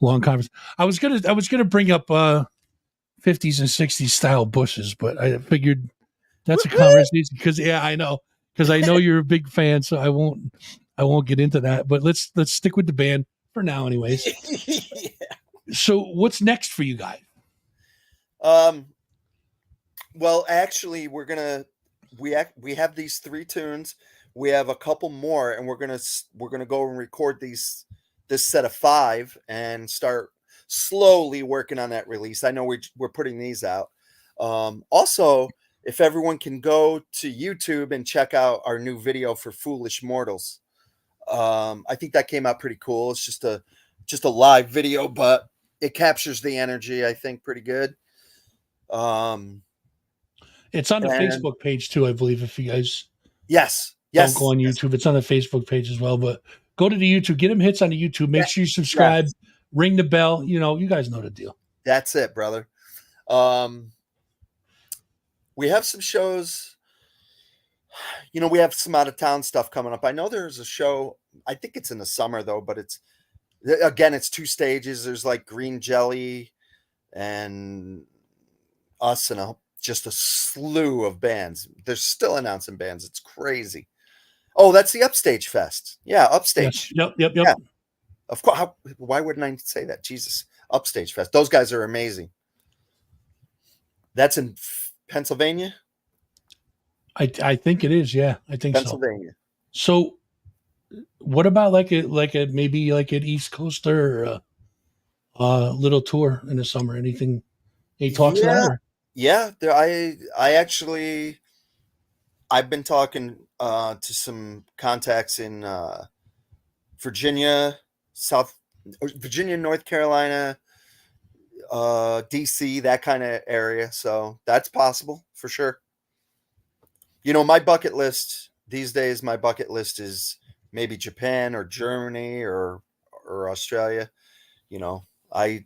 long conversation. I was gonna bring up 50s and 60s style bushes, but I figured that's a conversation because I know you're a big fan, so I won't get into that. But let's stick with the band for now, anyways. Yeah. So what's next for you guys? Well, actually, we have these 3 tunes. We have a couple more, and we're gonna go and record this set of 5 and start slowly working on that release. I know we're putting these out. Also, if everyone can go to YouTube and check out our new video for Foolish Mortals. I think that came out pretty cool. It's just a live video, but it captures the energy, I think, pretty good. It's on the Facebook page too, I believe. If you guys don't go on YouTube, it's on the Facebook page as well. But go to the YouTube, get them hits on the YouTube. Make sure you subscribe, ring the bell. You guys know the deal. That's it, brother. We have some shows. We have some out of town stuff coming up. I know there's a show. I think it's in the summer though, but it's 2 stages. There's like Green Jelly and us and just a slew of bands. They're still announcing bands. It's crazy. Oh, that's the Upstage Fest. Yeah, Upstage. Yes. Yep. Yeah. Of course. Why wouldn't I say that? Jesus. Upstage Fest. Those guys are amazing. That's in Pennsylvania? I think it is. Yeah, I think Pennsylvania. So what about like maybe like an East Coaster or a little tour in the summer? Anything? Any talks about? Or? Yeah. I've been talking to some contacts in Virginia, North Carolina, DC, that kind of area. So that's possible for sure. My bucket list these days, is maybe Japan or Germany or Australia. I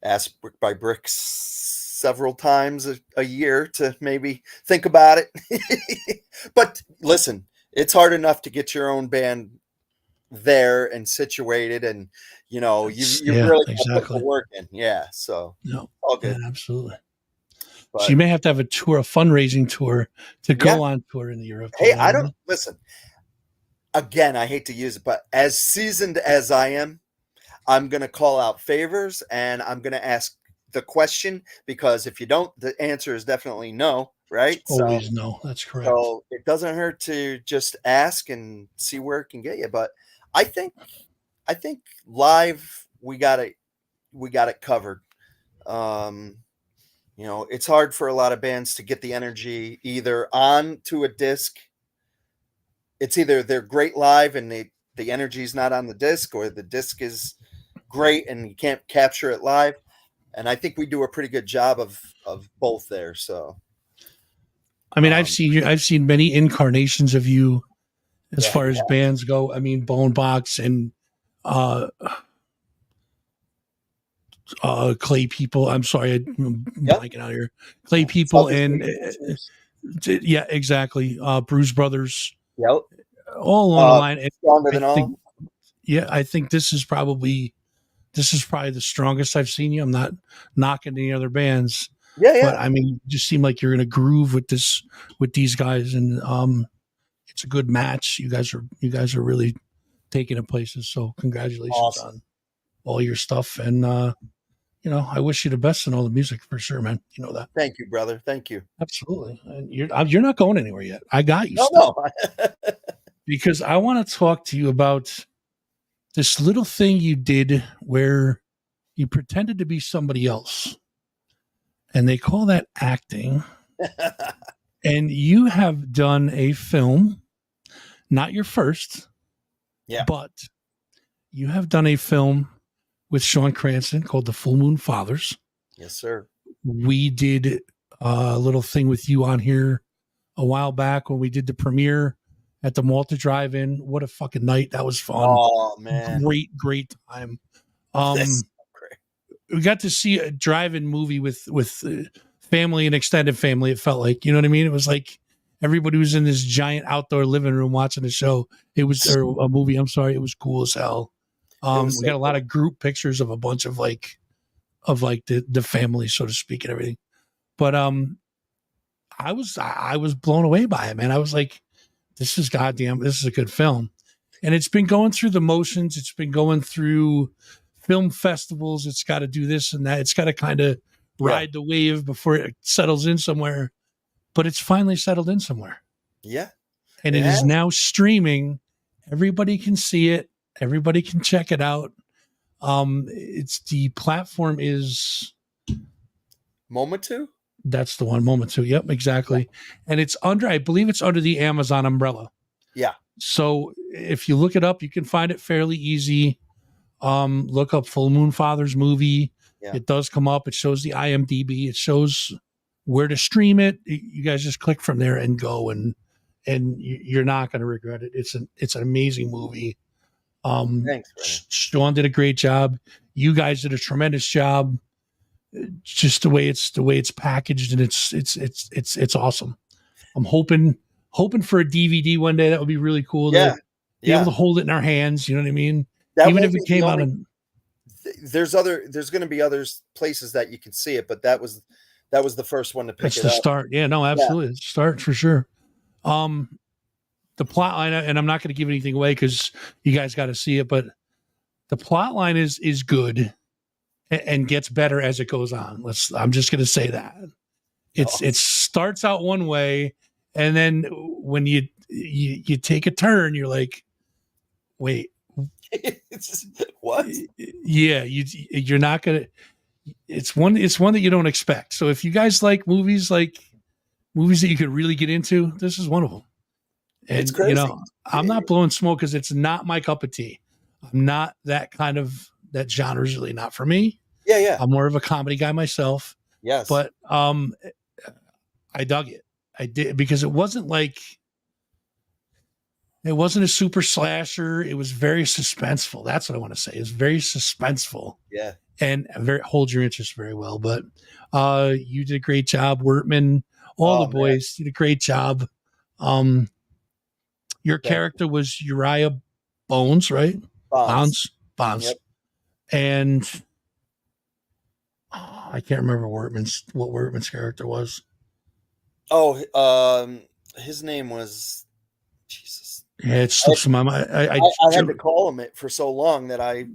ask Brick by Bricks several times a year to maybe think about it. But listen, it's hard enough to get your own band there and situated, and you really got to put the work in. Yeah, so all good. Yeah, absolutely. But, so you may have to have a fundraising tour to go on tour in Europe. Hey, I don't listen. Again, I hate to use it, but as seasoned as I am, I'm going to call out favors and I'm going to ask the question, because if you don't, the answer is definitely no, right? Always no. That's correct. So it doesn't hurt to just ask and see where it can get you. But I think live we got it covered. It's hard for a lot of bands to get the energy either onto a disc it's either they're great live and the energy's not on the disc, or the disc is great and you can't capture it live. And I think we do a pretty good job of both there. So I mean, I've seen many incarnations of you as yeah, far as bands go. I mean, Bone Box and Clay People. I'm sorry, I'm blanking out here. Clay People and yeah, exactly. Bruise Brothers. Yep. All along the line. Stronger than all. Yeah, I think this is probably the strongest I've seen you. I'm not knocking any other bands. Yeah. But I mean, you just seem like you're in a groove with these guys, and it's a good match. You guys are really taking it places. So congratulations on all your stuff, and I wish you the best in all the music for sure, man. You know that. Thank you, brother. Thank you. Absolutely. And you're not going anywhere yet. I got you. No. Because I want to talk to you about this little thing you did where you pretended to be somebody else. And they call that acting. And you have done a film, not your first, but you have done a film with Sean Cranston called The Full Moon Fathers. Yes, sir. We did a little thing with you on here a while back when we did the premiere at the Malta Drive-In. What a fucking night. That was fun. Oh, man. Great time. We got to see a drive-in movie with family and extended family. It felt like, you know what I mean? It was like everybody was in this giant outdoor living room watching a show. It was or a movie. I'm sorry. It was cool as hell. We got a lot of group pictures of a bunch of the family, so to speak, and everything. But I was blown away by it, man. I was like, this is a good film. And it's been going through the motions. It's been going through film festivals. It's got to do this and that. It's got to kind of ride the wave before it settles in somewhere. But it's finally settled in somewhere. Yeah. And it is now streaming. Everybody can see it. Everybody can check it out. The platform is Momentu. That's the one, Momentu. Yep, exactly. And I believe it's under the Amazon umbrella. Yeah. So if you look it up, you can find it fairly easy. Look up Full Moon Fathers movie. Yeah. It does come up. It shows the IMDb. It shows where to stream it. You guys just click from there and go, and you're not going to regret it. It's an amazing movie. Thanks, Brandon. Sean did a great job. You guys did a tremendous job. Just the way it's packaged, and it's awesome. I'm hoping for a DVD one day. That would be really cool. To be able to hold it in our hands. You know what I mean? Even if it came out in. There's going to be other places that you can see it, but that was the first one to pick it up. That's the start. Yeah, no, absolutely. It's start for sure. The plot line, and I'm not going to give anything away because you guys got to see it, but the plot line is good and gets better as it goes on. I'm just going to say that. It starts out one way, and then when you take a turn, you're like, wait, what? Yeah, you're not gonna. It's one that you don't expect. So if you guys like movies that you could really get into, this is one of them. And it's crazy. I'm not blowing smoke because it's not my cup of tea. I'm not that genre is really not for me. Yeah. I'm more of a comedy guy myself. Yes. But I dug it. I did, because it wasn't a super slasher. It was very suspenseful. That's what I want to say. It's very suspenseful. Yeah. And hold your interest very well. But you did a great job. Wortman, all the boys did a great job. Your character was Uriah Bones, right? Bonds. Yep. And I can't remember what Wortman's character was. Oh, his name was Jesus. Yeah, it slips my mind. I had to call him it for so long that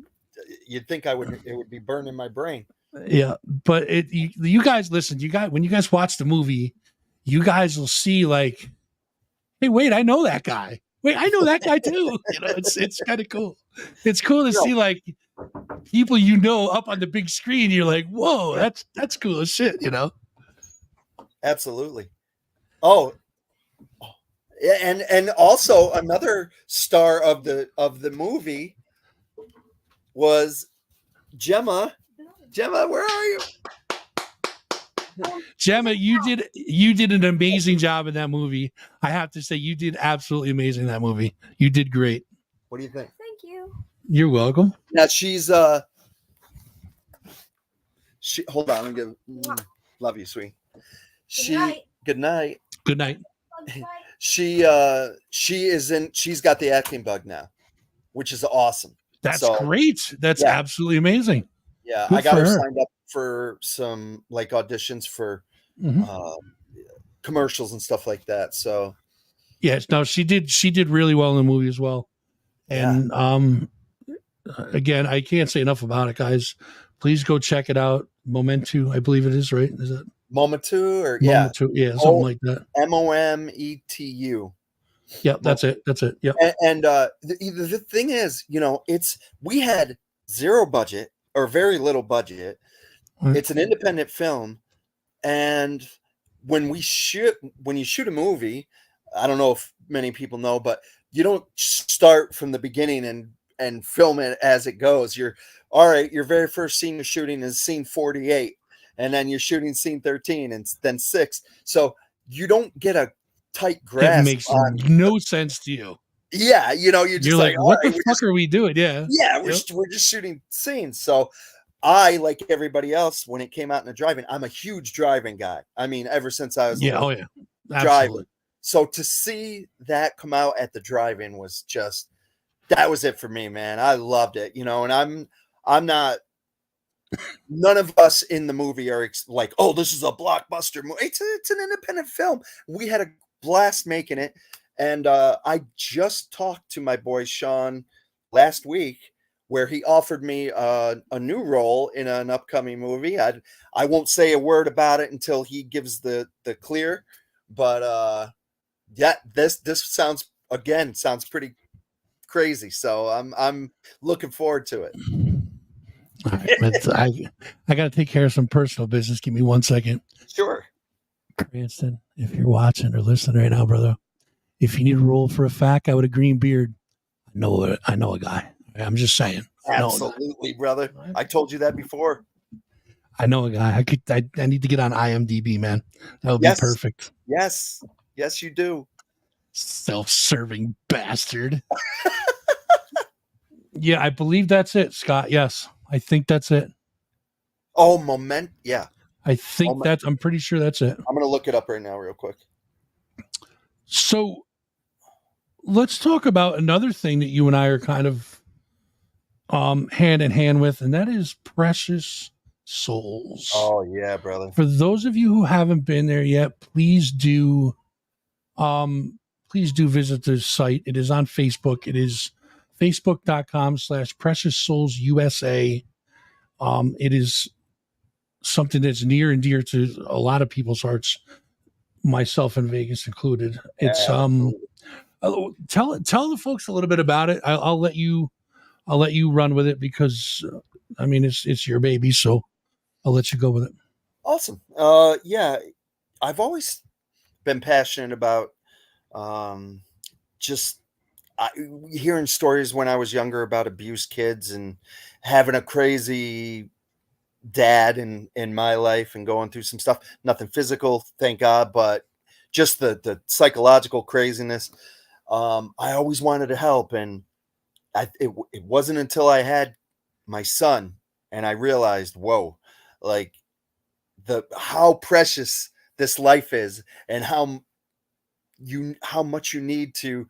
you'd think it would be burned in my brain. Yeah, but you guys listen. When you guys watch the movie, you guys will see like, hey, wait, I know that guy. Wait, I know that guy too. It's kind of cool. It's cool to see like people up on the big screen. You're like, whoa, that's cool as shit. Absolutely. Oh, And also another star of the movie was Gemma. Gemma, where are you? Gemma, you did an amazing job in that movie. I have to say, you did absolutely amazing in that movie. You did great. What do you think? Thank you. You're welcome. Now she's she hold on, I'm gonna love you, sweet. Good night. Good night. She she's got the acting bug now, which is awesome. That's So, great. That's yeah. absolutely amazing. Yeah, Good I got for her her. signed up for some like auditions for Mhm. commercials and stuff like that. So Yes, no, she did really well in the movie as well. And again, I can't say enough about it, guys. Please go check it out. Momentu, I believe it is, right? Is it Momentu or yeah, Momentu? Yeah, something like that. Mometu. Yep, that's it. That's it. Yep. And the thing is, we had zero budget or very little budget. Right. It's an independent film, and when you shoot a movie, I don't know if many people know, but you don't start from the beginning and film it as it goes. You're all right. Your very first scene you're shooting is scene 48, and then you're shooting scene 13, and then 6. So you don't get a tight grasp. It makes no sense to you. Yeah, you're just You're like, all what right, the fuck are we doing? Yeah. yeah, Yep. we're just shooting scenes. So I, like everybody else, when it came out in the driving, I'm a huge driving guy. I mean, ever since I was Yeah. little, Oh yeah. driving. Absolutely. So to see that come out at the drive-in was just, that was it for me, man. I loved it, and I'm not, none of us in the movie are like, oh, this is a blockbuster movie. It's an independent film. We had a blast making it. And I just talked to my boy Sean last week, where he offered me a new role in an upcoming movie. I won't say a word about it until he gives the clear, but yeah, this sounds pretty crazy. So I'm looking forward to it. All right, I got to take care of some personal business. Give me 1 second. Sure. Cranston, if you're watching or listening right now, brother, if you need a role for a fat guy with a green beard, I know a guy. I'm just saying. Absolutely, brother. I told you that before. I know a guy. I need to get on IMDb, man. That would be perfect. Yes, you do. Self-serving bastard. Yeah, I believe that's it, Scott. Yes, I think that's it. Oh, yeah. I think I'm pretty sure that's it. I'm going to look it up right now real quick. So let's talk about another thing that you and I are kind of hand in hand with, and that is Precious Souls. Oh, yeah, brother. For those of you who haven't been there yet, please do visit the site. It is on Facebook. It is facebook.com/Precious Souls USA. It is something that's near and dear to a lot of people's hearts, myself in Vegas included. It's tell the folks a little bit about it. I'll let you run with it because I mean it's your baby, so I'll let you go with it. Awesome. Yeah, I've always been passionate about just hearing stories when I was younger about abused kids and having a crazy dad in my life and going through some stuff. Nothing physical, thank God, but just the psychological craziness. I always wanted to help, and it wasn't until I had my son and I realized, whoa, like how precious this life is, and how much you need to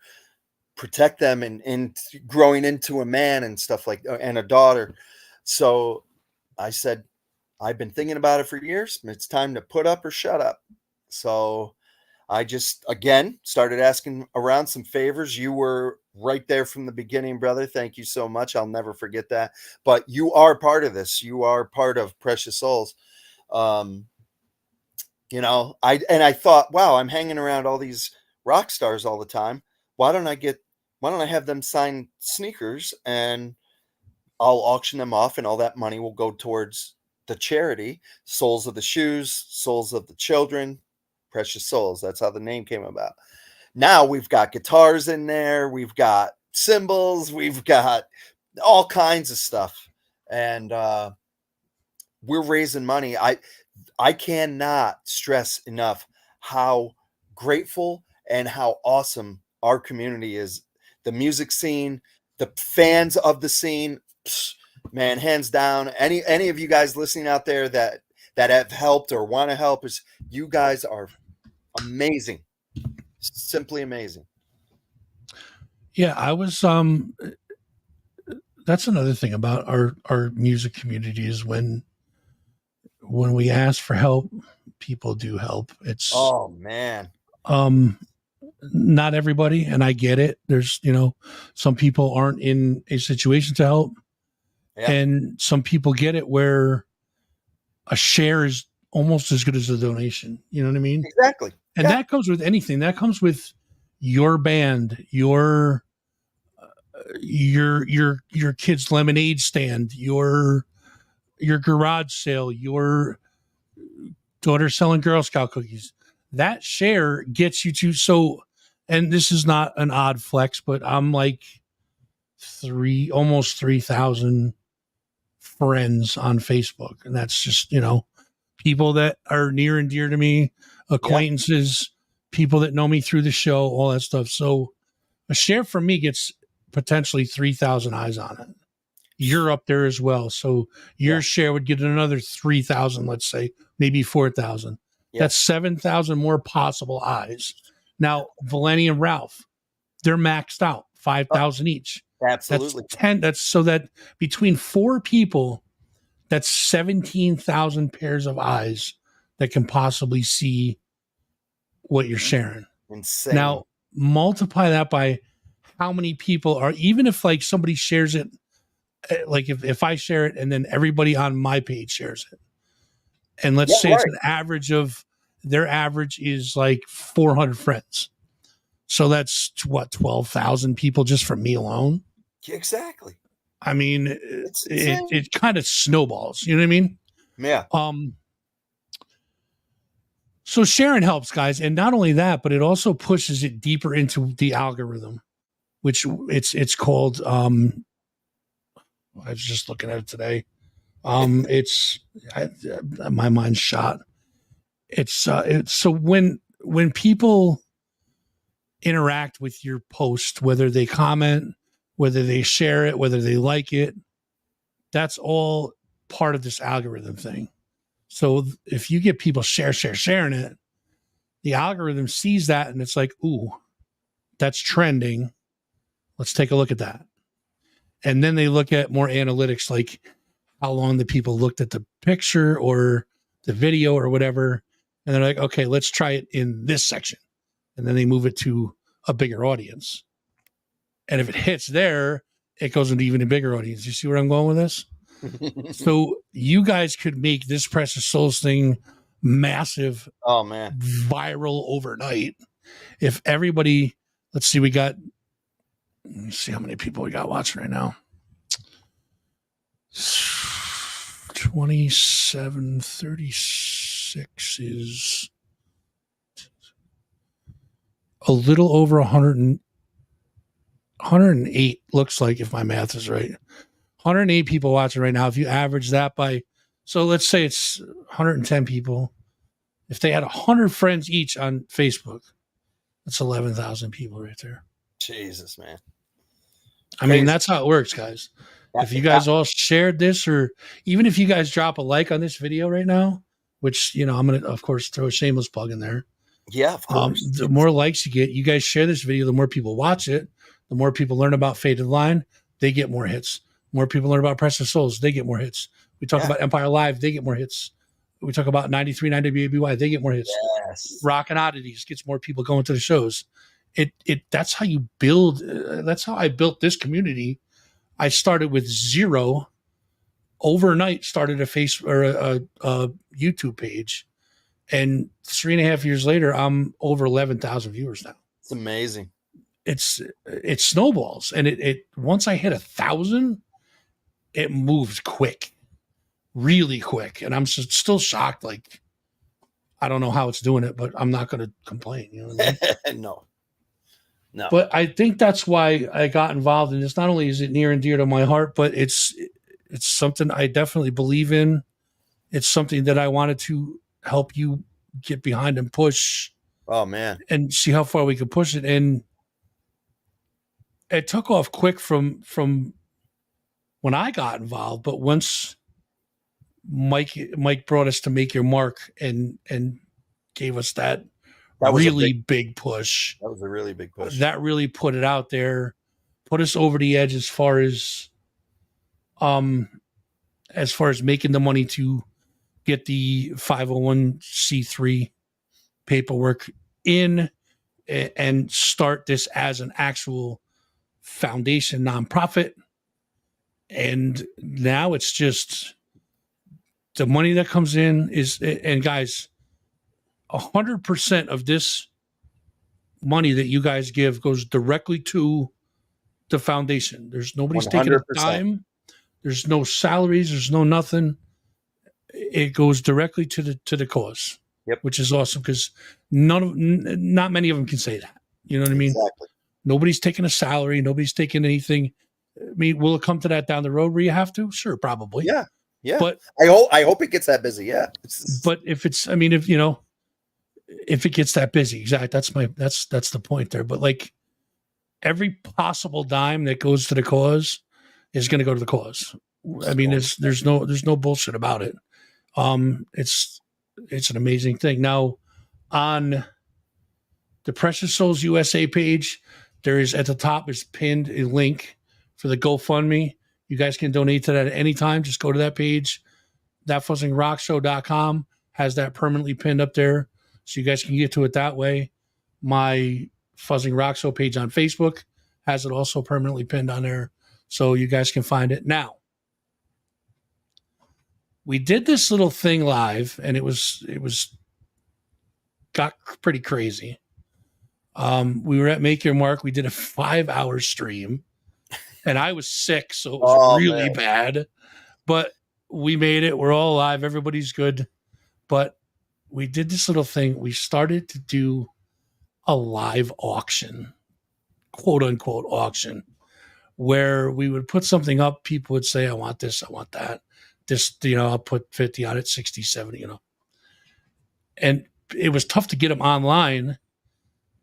protect them and growing into a man and stuff like and a daughter. So I said, I've been thinking about it for years. It's time to put up or shut up. So I just, again, started asking around some favors. You were right there from the beginning, brother. Thank you so much. I'll never forget that. But you are part of this. You are part of Precious Souls. I thought, wow, I'm hanging around all these rock stars all the time. Why don't I have them sign sneakers and I'll auction them off, and all that money will go towards the charity, Souls of the Shoes, Souls of the Children, Precious Souls. That's how the name came about. Now we've got guitars in there, we've got cymbals, we've got all kinds of stuff, and we're raising money. I cannot stress enough how grateful and how awesome our community is. The music scene, the fans of the scene, man, hands down. Any of you guys listening out there that have helped or want to help, is you guys are amazing, simply amazing. Yeah, I was that's another thing about our music community is when we ask for help, people do help. It's Oh man, not everybody, and I get it. There's, some people aren't in a situation to help, yeah, and some people get it where a share is almost as good as a donation. You know what I mean? exactly. And that comes with anything. That comes with your band, your kid's lemonade stand, your garage sale, your daughter selling Girl Scout cookies. That share gets you to, so, and this is not an odd flex, but I'm like almost 3,000 friends on Facebook. And that's just, people that are near and dear to me, acquaintances, people that know me through the show, all that stuff. So a share from me gets potentially 3,000 eyes on it. You're up there as well. So your share would get another 3,000, let's say, maybe 4,000. That's 7,000 more possible eyes. Now, Valeni and Ralph, they're maxed out, 5,000 each. Absolutely. That's 10. That's so that between 4 people, that's 17,000 pairs of eyes that can possibly see what you're sharing. Insane. Now, multiply that by how many people are, even if like somebody shares it, like if I share it and then everybody on my page shares it, and let's say it's an average of, their average is like 400 friends. So that's what, 12,000 people just from me alone. Exactly. I mean, it kind of snowballs. You know what I mean? Yeah. So sharing helps, guys, and not only that, but it also pushes it deeper into the algorithm, which it's called. I was just looking at it today. My mind's shot. It's so when people interact with your post, whether they comment, whether they share it, whether they like it, that's all part of this algorithm thing. So if you get people sharing it, the algorithm sees that and it's like, ooh, that's trending. Let's take a look at that. And then they look at more analytics, like how long the people looked at the picture or the video or whatever. And they're like, okay, let's try it in this section. And then they move it to a bigger audience. And if it hits there, it goes into even a bigger audience. You see where I'm going with this? So you guys could make this Precious Souls thing massive. Oh man, viral overnight. If everybody, let's see, let me see how many people we got watching right now. 2736 is a little over 108, looks like, if my math is right. 108 people watching right now. If you average that by, so let's say it's 110 people. If they had 100 friends each on Facebook, that's 11,000 people right there. Jesus, man. I mean, that's how it works, guys. If you guys all shared this, or even if you guys drop a like on this video right now, which, I'm going to, of course, throw a shameless plug in there. Yeah, of course. The more likes you get, you guys share this video, the more people watch it, the more people learn about Faded Line, they get more hits. More people learn about Precious Souls, they get more hits. We talk about Empire Live, they get more hits. We talk about 93.9 WABY, they get more hits. Yes. Rockin' Oddities gets more people going to the shows. That's how you build. That's how I built this community. I started with 0. Overnight, started a YouTube page, and 3.5 years later, I'm over 11,000 viewers now. It's amazing. It snowballs, and it once I hit 1,000, it moved quick, really quick, and I'm still shocked. Like, I don't know how it's doing it, but I'm not going to complain. You know what I mean? No. No. But I think that's why I got involved in this. Not only is it near and dear to my heart, but it's something I definitely believe in. It's something that I wanted to help you get behind and push Oh man. and see how far we could push it. And it took off quick from when I got involved, but once Mike brought us to Make Your Mark and gave us that That was a really big push. That was a really big push. That really put it out there, put us over the edge as far as making the money to get the 501c3 paperwork in and start this as an actual foundation nonprofit. And now it's just the money that comes in is, and guys, 100% of this money that you guys give goes directly to the foundation. There's nobody's 100%. taking a dime. There's no salaries. There's no nothing. It goes directly to the cause. Yep. Which is awesome because not many of them can say that. You know what I mean? Exactly. Nobody's taking a salary. Nobody's taking anything. I mean, will it come to that down the road where you have to? Sure, probably. Yeah. Yeah. But I hope it gets that busy. Yeah. But if it's, I mean, if it gets that busy, exactly. That's the point there. But like every possible dime that goes to the cause is going to go to the cause. I mean, there's no bullshit about it. It's an amazing thing. Now, on the Precious Souls USA page, there is at the top is pinned a link for the GoFundMe. You guys can donate to that at any time. Just go to that page. ThatFuzzingRockShow.com has that permanently pinned up there, so you guys can get to it that way. My Fuzzing Rock Show page on Facebook has it also permanently pinned on there, so you guys can find it. Now, we did this little thing live, and it got pretty crazy. We were at Make Your Mark. We did a 5-hour stream, and I was sick, so it was really bad. But we made it. We're all alive. Everybody's good. But we did this little thing. We started to do a live auction, quote unquote auction, where we would put something up. People would say, I want this, I want that. This, I'll put 50 on it, 60, 70, And it was tough to get them online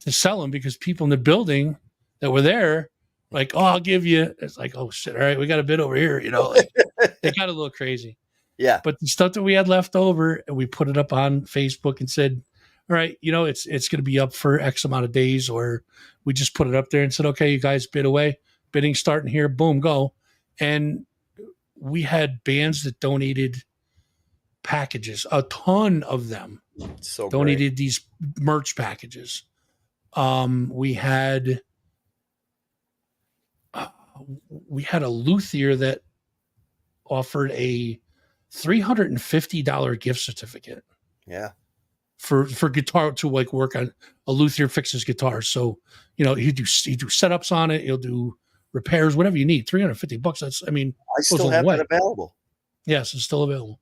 to sell them because people in the building that were there, like, oh, I'll give you. It's like, oh shit, all right, we got a bid over here, Like, it got a little crazy. Yeah. But the stuff that we had left over, and we put it up on Facebook and said, all right, it's going to be up for X amount of days, or we just put it up there and said, okay, you guys bid away, bidding starting here, boom, go. And we had bands that donated packages, a ton of them. So donated these merch packages. We had a luthier that offered a $350 gift certificate. Yeah. For guitar to like work on a luthier fixes guitar. So, he do setups on it. He'll do repairs, whatever you need. $350. That's, I still have it available. Yes, it's still available.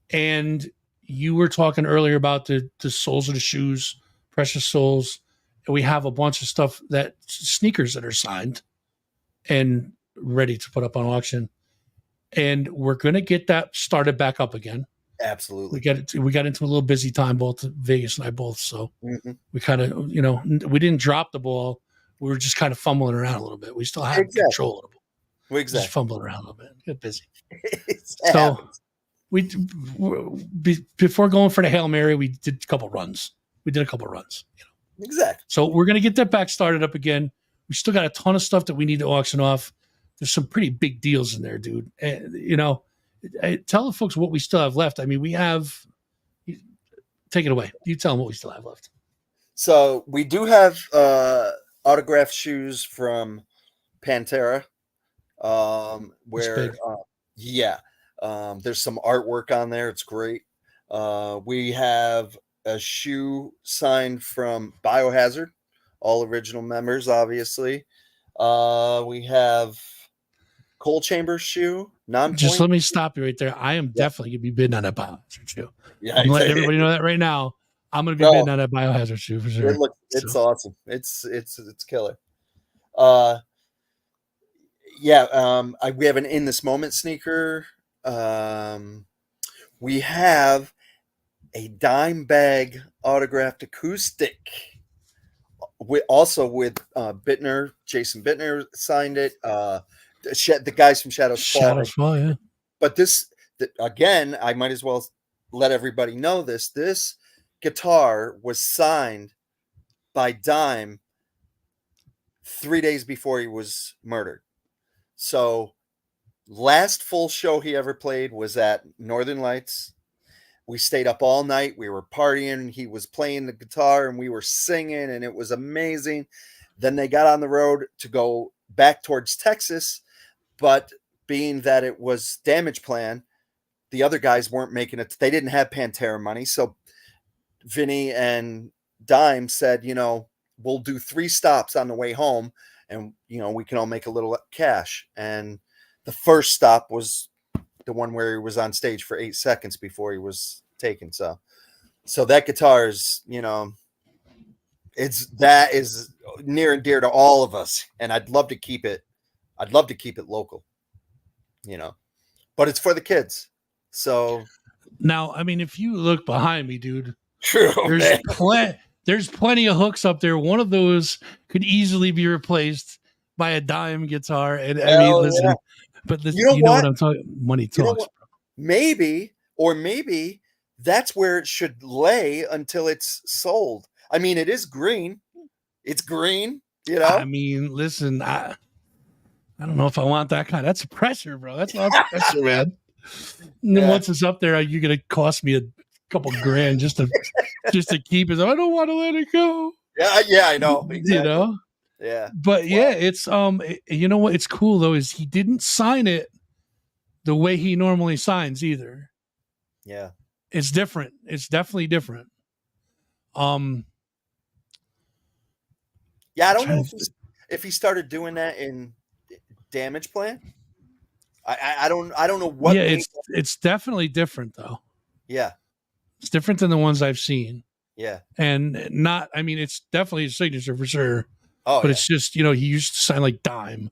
And you were talking earlier about the soles of the shoes, Precious Souls. And we have a bunch of stuff sneakers that are signed and ready to put up on auction. And we're going to get that started back up again. Absolutely. We got into a little busy time, both Vegas and I both. So we kind of, we didn't drop the ball. We were just kind of fumbling around a little bit. We still had control a little bit. Exactly. Just fumbling around a little bit. Get busy. So we before going for the Hail Mary, we did a couple runs. Exactly. So we're going to get that back started up again. We still got a ton of stuff that we need to auction off. There's some pretty big deals in there, dude. Tell the folks what we still have left. We have. Take it away. You tell them what we still have left. So we do have autographed shoes from Pantera. There's some artwork on there. It's great. We have a shoe signed from Biohazard, all original members, obviously. We have Coal Chambers shoe, non-point. Just let me stop you right there. I am definitely going to be bidding on that Biohazard shoe. Yeah, I'm letting everybody know that right now. I'm gonna be No, bidding on that Biohazard shoe for sure. it's So, awesome. It's killer. Uh, yeah. We have an in this moment sneaker. We have a dime bag autographed acoustic. Also with Bittner, Jason Bittner signed it. The guys from Shadows Fall. Shadows Fall, yeah. But again, I might as well let everybody know this. This guitar was signed by Dime 3 days before he was murdered. So last full show he ever played was at Northern Lights. We stayed up all night. We were partying. He was playing the guitar and we were singing, and it was amazing. Then they got on the road to go back towards Texas, but being that it was Damage Plan, the other guys weren't making it. They didn't have Pantera money. So Vinny and Dime said, we'll do 3 stops on the way home, and, we can all make a little cash. And the first stop was the one where he was on stage for 8 seconds before he was taken. So that guitar is, that is near and dear to all of us. And I'd love to keep it. I'd love to keep it local, but it's for the kids. So now, I mean, if you look behind me, dude, true, there's plenty of hooks up there. One of those could easily be replaced by a Dime guitar. And I mean, listen, yeah. But you know what I'm talking. Money talks. Maybe that's where it should lay until it's sold. I mean, it is green. It's green. I mean, listen, I don't know if I want that kind. That's pressure, bro. That's a lot of pressure, man. And then once it's up there, you're gonna cost me a couple grand just to keep it. I don't want to let it go. Yeah, I know. Exactly. Yeah. But yeah, it's you know what? It's cool though, is he didn't sign it the way he normally signs either. Yeah. It's different. It's definitely different. Yeah, I don't know if he started doing that in Damage Plan. I don't know what. Yeah, it's definitely different though. Yeah. It's different than the ones I've seen. Yeah. And it's definitely a signature for sure. Oh, but it's just, he used to sign like Dime.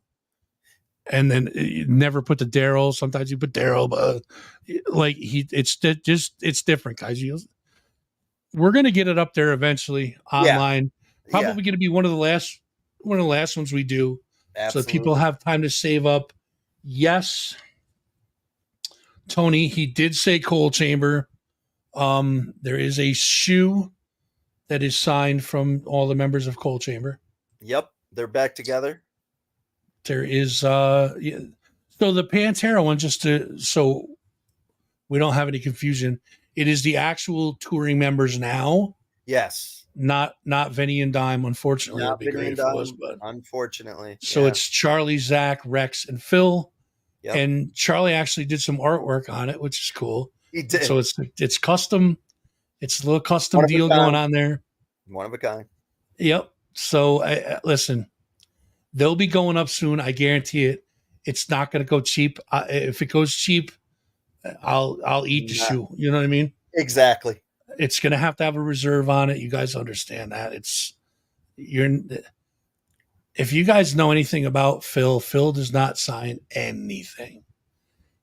And then never put the Daryl. Sometimes you put Daryl, but like it's different, guys. We're gonna get it up there eventually online. Yeah. Probably gonna be one of the last ones we do. Absolutely. So that people have time to save up. Yes, Tony, he did say Coal Chamber. There is a shoe that is signed from all the members of Coal Chamber. Yep, they're back together. There is so the Pantera one, so we don't have any confusion, it is the actual touring members now. Yes. Not Vinny and Dime, unfortunately. It'd be great if it was, but unfortunately. So it's Charlie, Zach, Rex, and Phil. Yep. And Charlie actually did some artwork on it, which is cool. He did. So it's custom. It's a little custom deal going on there. One of a kind. Yep. So listen, they'll be going up soon. I guarantee it. It's not going to go cheap. If it goes cheap, I'll eat the shoe. You know what I mean? Exactly. It's going to have a reserve on it. You guys understand that. If you guys know anything about Phil does not sign anything.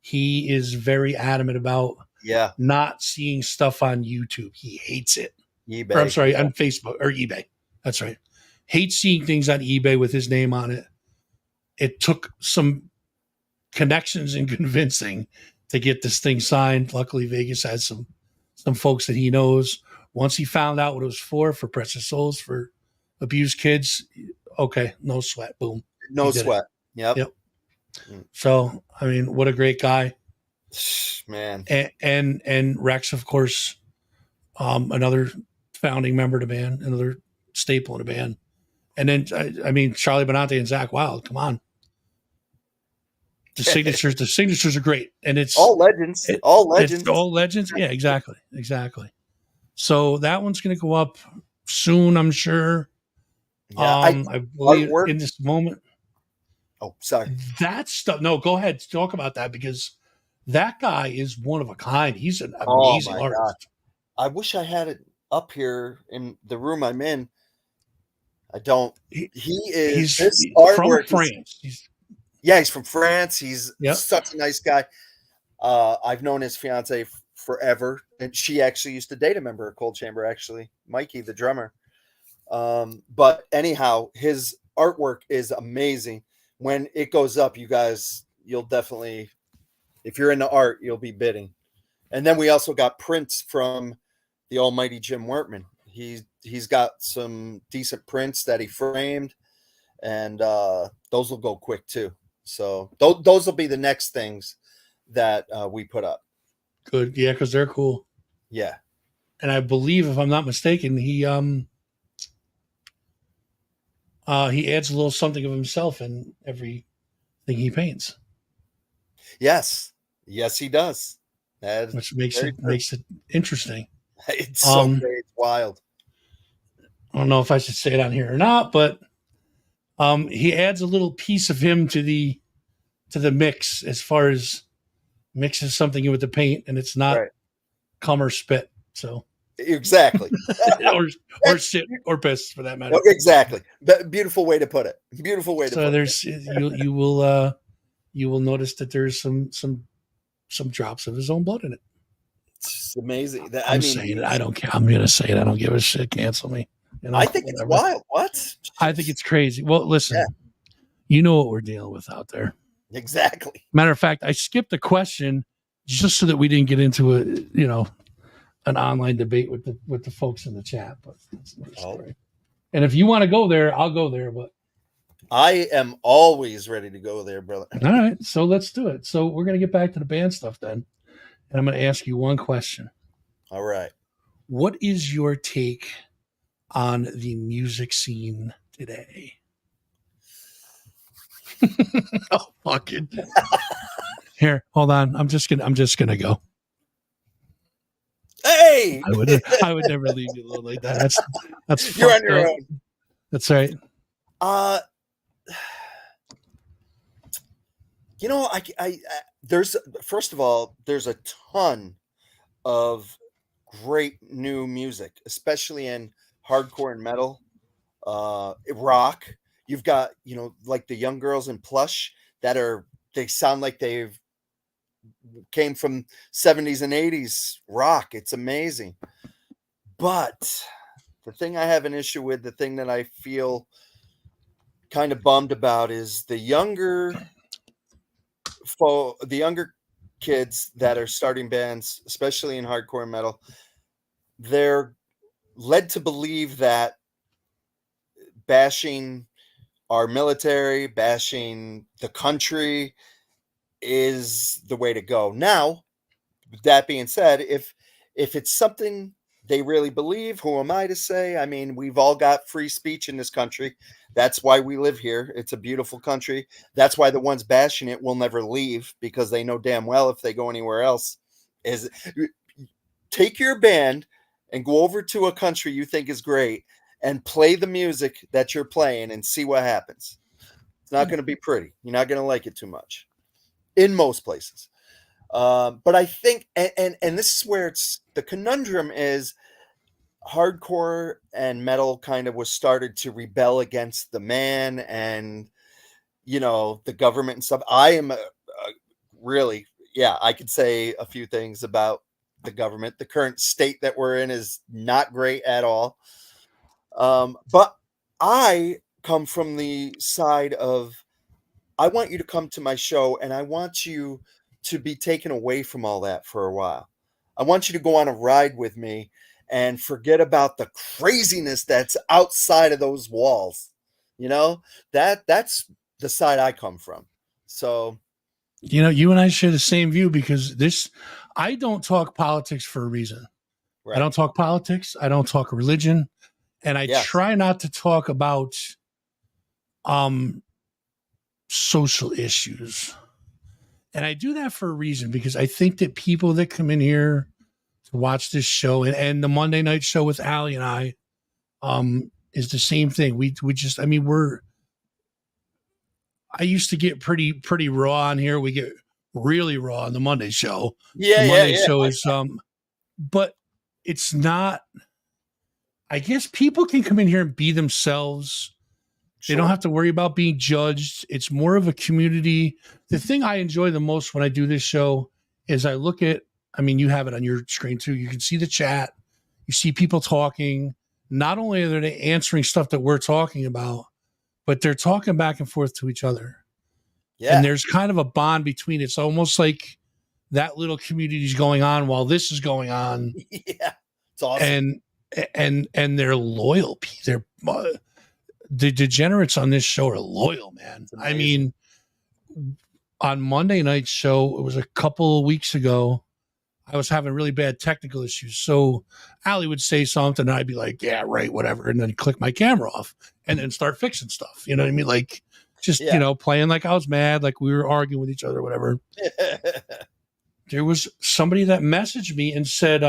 He is very adamant about not seeing stuff on YouTube. He hates it. eBay. Or, I'm sorry, on Facebook or eBay. That's right. Hates seeing things on eBay with his name on it. It took some connections and convincing to get this thing signed. Luckily, Vegas had some folks that he knows. Once he found out what it was for Precious Souls, for abused kids, okay, no sweat. Boom. No sweat. Yep. So, I mean, what a great guy. Man. And Rex, of course, another founding member of the band, another staple in the band. And then, I mean, Charlie Benante and Zach Wild, come on. The signatures are great. And it's all legends. All legends. Yeah, exactly. So that one's going to go up soon, I'm sure. Yeah, I believe in this moment. Oh, sorry. That stuff. No, go ahead. Talk about that, because that guy is one of a kind. He's an amazing artist. God. I wish I had it. up here in the room I'm in. I don't. He, He is he's this from artwork is France. yeah. He's from France. He's Yep. such a nice guy. I've known his fiance forever, and she actually used to date a member of Cold Chamber. Actually, Mikey, the drummer. But anyhow, his artwork is amazing. When it goes up, you guys, you'll definitely, if you're into art, you'll be bidding. And then we also got prints from the almighty Jim Wortman. He's got some decent prints that he framed, and those will go quick too. So those will be the next things that we put up. Good. Yeah, because they're cool. Yeah. And I believe, if I'm not mistaken, he adds a little something of himself in everything he paints. Yes. Yes, he does. Which makes it interesting. It's so great. It's wild. I don't know if I should say it on here or not, but he adds a little piece of him to the mix, as far as mixes something in with the paint, and it's not cum or spit. So exactly. or shit or piss, for that matter. Exactly. Beautiful way to put it. Beautiful way to put it. So there's you will notice that there's some drops of his own blood in it. It's amazing. I'm saying it. I don't care. I'm gonna say it. I don't give a shit. Cancel me. You know, I think it's wild. What? I think it's crazy. Well, listen, you know what we're dealing with out there. Exactly. Matter of fact, I skipped a question just so that we didn't get into an online debate with the folks in the chat. But that's another story. And if you want to go there, I'll go there. But I am always ready to go there, brother. All right, so let's do it. So we're gonna get back to the band stuff then, and I'm gonna ask you one question. All right. What is your take on the music scene today? Oh, fucking. Here, hold on. I'm just gonna go. Hey, I would never leave you alone like that. That's you're on your own. That's right. You know, I there's first of all, there's a ton of great new music, especially in hardcore and metal, rock. You've got, you know, like the young girls in Plush they sound like they've came from 70s and 80s rock. It's amazing. But the thing I have an issue with, the thing that I feel kind of bummed about, is the younger kids that are starting bands, especially in hardcore metal. They're led to believe that bashing our military, bashing the country is the way to go. Now, that being said, if it's something they really believe, who am I to say? I mean, we've all got free speech in this country. That's why we live here. It's a beautiful country. That's why the ones bashing it will never leave, because they know damn well if they go anywhere else, is take your band and go over to a country you think is great and play the music that you're playing and see what happens. It's not going to be pretty. You're not going to like it too much in most places. But I think, and this is where the conundrum is, hardcore and metal kind of was started to rebel against the man and, you know, the government and stuff. I am really, I could say a few things about the government. The current state that we're in is not great at all. But I come from the side of, I want you to come to my show and I want you to be taken away from all that for a while. I want you to go on a ride with me and forget about the craziness that's outside of those walls. You know, that's the side I come from. So, you know, you and I share the same view, because I don't talk politics for a reason. Right. I don't talk politics. I don't talk religion. And I try not to talk about social issues. And I do that for a reason, because I think that people that come in here to watch this show, and the Monday night show with Allie and I, is the same thing. We just, I mean, I used to get pretty raw on here. We get really raw on the Monday show. Yeah, the Monday show is, but it's not I guess people can come in here and be themselves. They don't Sure. have to worry about being judged. It's more of a community. The thing I enjoy the most when I do this show is I look at, I mean, you have it on your screen too. You can see the chat, you see people talking. Not only are they answering stuff that we're talking about, but they're talking back and forth to each other. And Yeah. there's kind of a bond between it. It's almost like that little community is going on while this is going on. Yeah. It's awesome. And they're loyal. They're the degenerates on this show are loyal, man. I mean, on Monday night's show, it was a couple of weeks ago, I was having really bad technical issues. So Allie would say something, and I'd be like, yeah, right, whatever. And then click my camera off and then start fixing stuff. You know what I mean? Like, just, Yeah. Playing like I was mad, like we were arguing with each other, whatever. There was somebody that messaged me and said,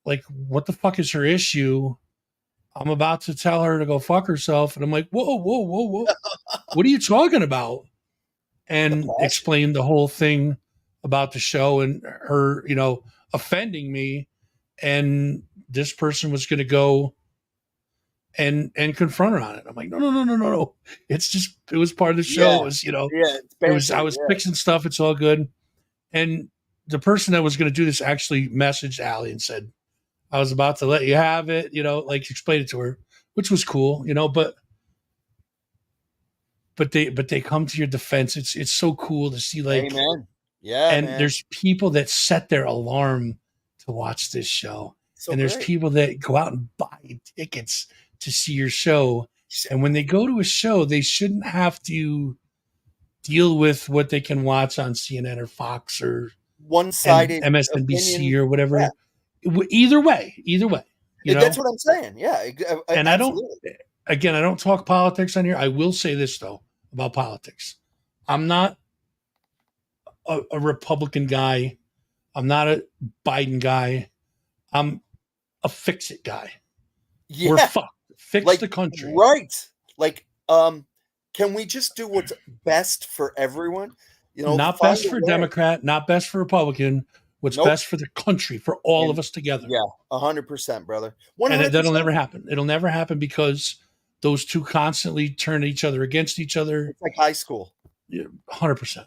like, what the fuck is her issue? I'm about to tell her to go fuck herself. And I'm like, whoa. What are you talking about? And explained the whole thing about the show and her, offending me. And this person was going to go and confront her on it. I'm like, no. It's just, it was part of the show. Yeah. It was, It's I was fixing stuff. It's all good. And the person that was going to do this actually messaged Allie and said, I was about to let you have it, like explain it to her, which was cool, but they come to your defense. It's so cool to see, like, Amen. Yeah, and man. there's people that set their alarm to watch this show. So and there's great. people that go out and buy tickets to see your show. And when they go to a show, they shouldn't have to deal with what they can watch on CNN or Fox or one-sided MSNBC opinion. or whatever. Yeah. Either way, That's what I'm saying. Yeah. And absolutely. I don't talk politics on here. I will say this though about politics. I'm not a Republican guy. I'm not a Biden guy. I'm a fix it guy. Yeah. We're fucked. Fix like, the country. Right. Like, can we just do what's best for everyone? Not best for Democrat, not best for Republican. What's best for the country, for all of us together. Yeah, 100%, brother. 100%. And that'll never happen. It'll never happen because those two constantly turn each other against each other. It's like high school. 100%.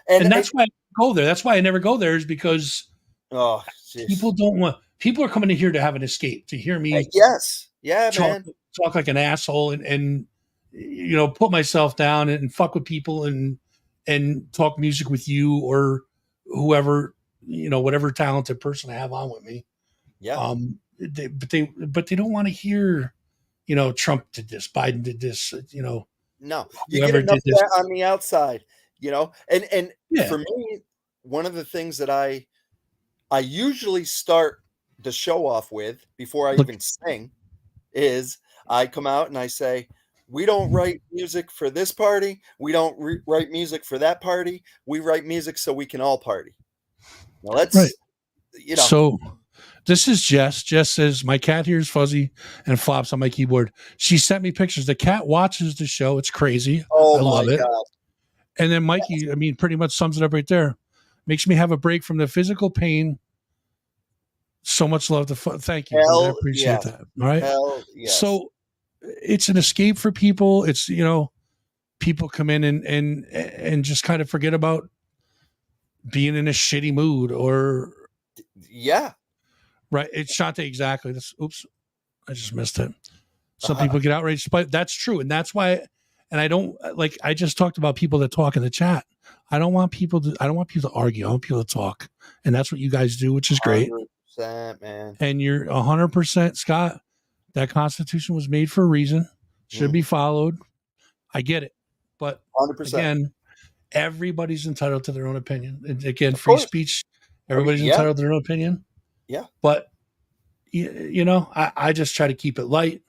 And that's why I go there. That's why I never go there, is because people are coming in here to have an escape, to hear me talk like an asshole and put myself down and fuck with people and talk music with you or whoever, whatever talented person I have on with me. Yeah. But they don't want to hear, Trump did this, Biden did this, No, you get enough of that on the outside, and for me, one of the things that I usually start the show off with before I even sing is I come out and I say, we don't write music for this party. We don't write music for that party. We write music so we can all party. Well, that's right. So this is Jess. Jess says, my cat hears Fuzzy and flops on my keyboard. She sent me pictures. The cat watches the show. It's crazy. I love it. God. And then Mikey, pretty much sums it up right there. Makes me have a break from the physical pain. So much love to thank you. I appreciate that. All right. So it's an escape for people. It's, people come in and just kind of forget about being in a shitty mood or. Yeah. Right. It's Shante. Exactly. Oops. I just missed it. Some people get outraged, but that's true. And that's why, and I don't I just talked about people that talk in the chat. I don't want people to argue. I want people to talk. And that's what you guys do, which is great. Man. And you're 100%, Scott. That Constitution was made for a reason. Should be followed. I get it. But 100%. Again, everybody's entitled to their own opinion. And again, free speech. Everybody's entitled to their own opinion. Yeah. But, I just try to keep it light.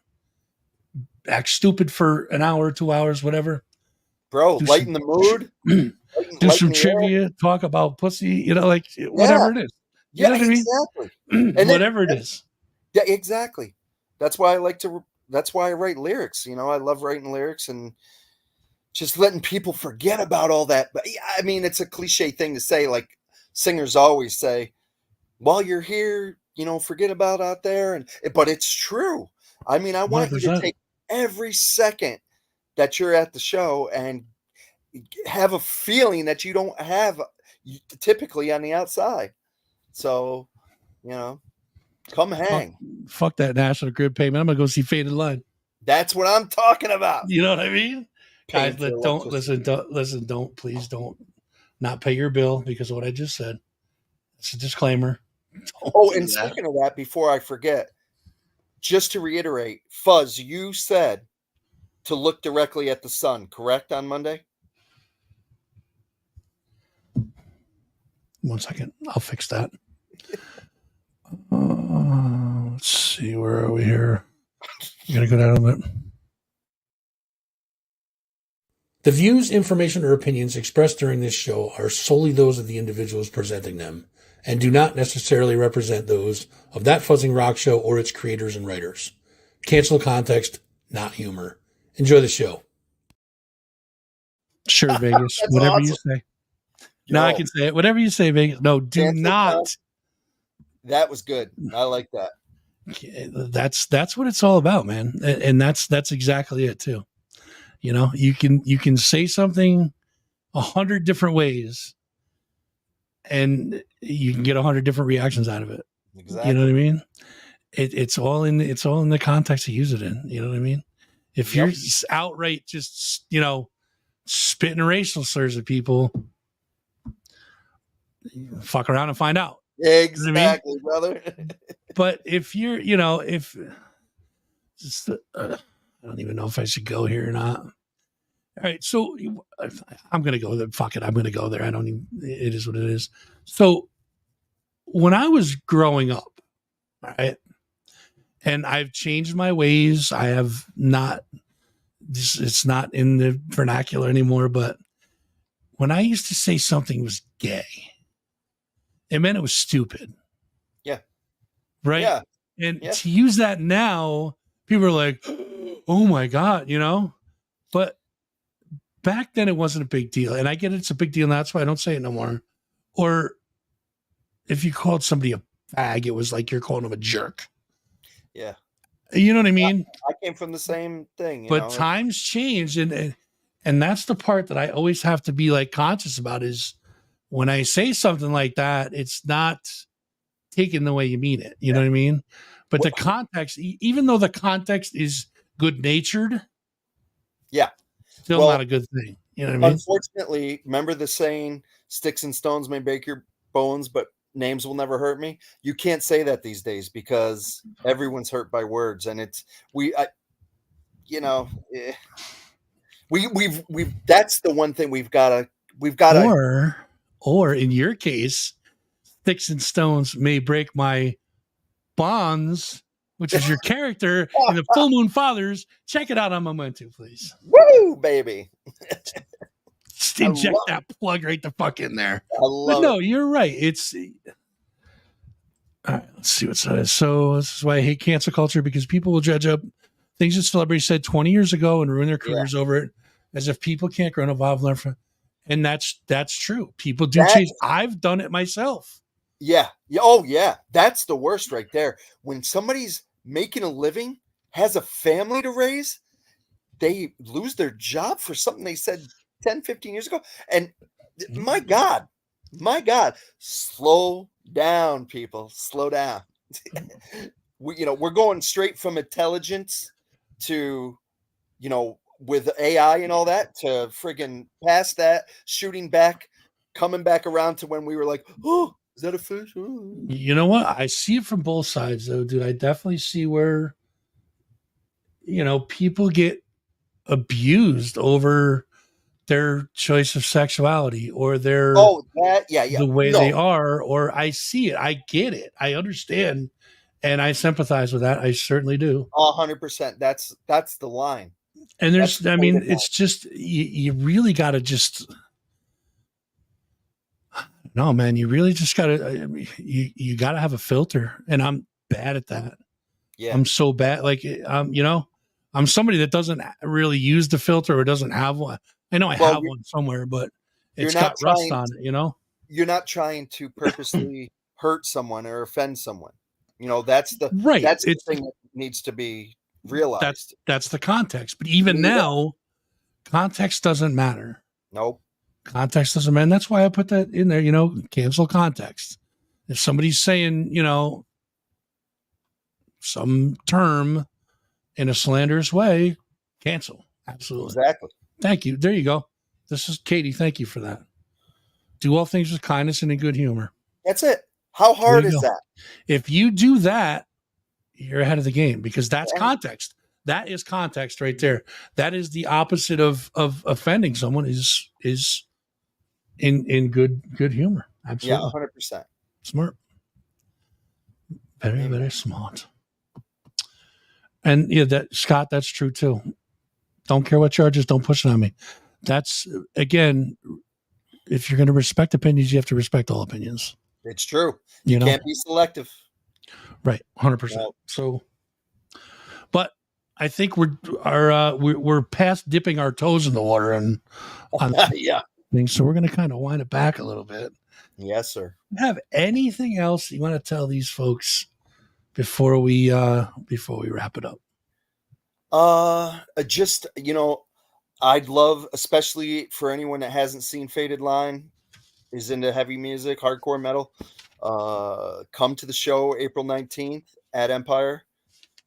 Act stupid for an hour, 2 hours, whatever. Bro, lighten the mood. Do some trivia. Talk about pussy. Whatever it is. You know what exactly. I mean? Whatever it is. Yeah, exactly. That's why that's why I write lyrics. I love writing lyrics and just letting people forget about all that. But it's a cliche thing to say. Like singers always say, while you're here, forget about out there. But it's true. I mean, I want you to 100%. take every second that you're at the show and have a feeling that you don't have typically on the outside. So, come hang. Fuck that National Grid payment. I'm gonna go see Faded Line. That's what I'm talking about. You know what I mean? Paying Guys, for don't electricity. please don't not pay your bill because of what I just said. It's a disclaimer. Oh, and speaking of that, before I forget, just to reiterate, Fuzz, you said to look directly at the sun, correct, on Monday? 1 second. I'll fix that. Let's see. Where are we here? You gotta go down a bit. The views, information, or opinions expressed during this show are solely those of the individuals presenting them and do not necessarily represent those of That Fuzzing Rock Show or its creators and writers. Cancel context, not humor. Enjoy the show. Sure, Vegas. Whatever awesome. You say. No, I can say it. Whatever you say, Vegas. No, do not. That was good. I like that. That's what it's all about, man. And that's exactly it too. You can say something 100 different ways and you can get 100 different reactions out of it. Exactly. You know what I mean? It's all in the context you use it in. You know what I mean? If you're outright just, spitting racial slurs at people, fuck around and find out. Exactly, you know what I mean? Brother. But if you're, if just, I don't even know if I should go here or not. All right. So I'm going to go there. Fuck it. I'm going to go there. It is what it is. So when I was growing up, all right, and I've changed my ways. I have not, it's not in the vernacular anymore, but when I used to say something was gay, it meant it was stupid. Yeah. Right. Yeah. And to use that now, people are like, oh my God, but back then it wasn't a big deal. And I get it's a big deal. And that's why I don't say it no more. Or if you called somebody a fag, it was like you're calling them a jerk. Yeah. You know what I mean? I came from the same thing. But times change. And that's the part that I always have to be like conscious about is when I say something like that, it's not taken the way you mean it. You know what I mean? But the context, even though the context is good natured, still not a good thing. You know what I mean? Unfortunately, remember the saying, sticks and stones may break your bones, but names will never hurt me. You can't say that these days because everyone's hurt by words. And we've that's the one thing we've got to, or in your case, sticks and stones may break my bonds, which is your character in the Full Moon Fathers. Check it out on Memento, please. Woo, baby. Just inject that plug right the fuck in there. But no, you're right. All right, let's see what says. So this is why I hate cancel culture, because people will judge up things that celebrities said 20 years ago and ruin their careers over it, as if people can't grow and evolve and learn from. And that's true. People do change. I've done it myself. Yeah. Oh, yeah. That's the worst right there. When somebody's making a living, has a family to raise, they lose their job for something they said 10, 15 years ago. And my God, slow down, people. Slow down. We're going straight from intelligence to, with AI and all that, to friggin' past that, shooting back, coming back around to when we were like, oh, is that a fish? Oh. You know what? I see it from both sides, though, dude. I definitely see where, people get abused over their choice of sexuality or their the way they are, or I see it. I get it. I understand. And I sympathize with that. I certainly do. 100%. That's the line. And it's just, you really got to just, no, man, you really just got to, you got to have a filter. And I'm bad at that. Yeah. I'm so bad. Like, I'm somebody that doesn't really use the filter or doesn't have one. I know I have one somewhere, but it's got rust on it, You're not trying to purposely hurt someone or offend someone. You know, that's the Right. thing that needs to be realized. That's the context. But even now, context doesn't matter. Nope. Context doesn't matter. And that's why I put that in there, you know, cancel context. If somebody's saying, you know, some term in a slanderous way, cancel. Absolutely. Exactly. Thank you. There you go. This is Katie. Thank you for that. Do all things with kindness and in good humor. That's it. How hard is that? If you do that, you're ahead of the game, because that's context. That is context right there. That is the opposite of offending someone is in good humor. Absolutely. Yeah, 100%. Smart. Very, very smart. And yeah, that Scott, that's true too. Don't care what charges, don't push it on me. That's, again, if you're going to respect opinions, you have to respect all opinions. It's true. You can't be selective. Right, 100%. No. So, but I think we're past dipping our toes in the water and yeah. Things, so we're going to kind of wind it back a little bit. Yes, sir. Have anything else you want to tell these folks before we wrap it up? Just, you know, I'd love, especially for anyone that hasn't seen Faded Line, is into heavy music, hardcore metal, come to the show April 19th at Empire.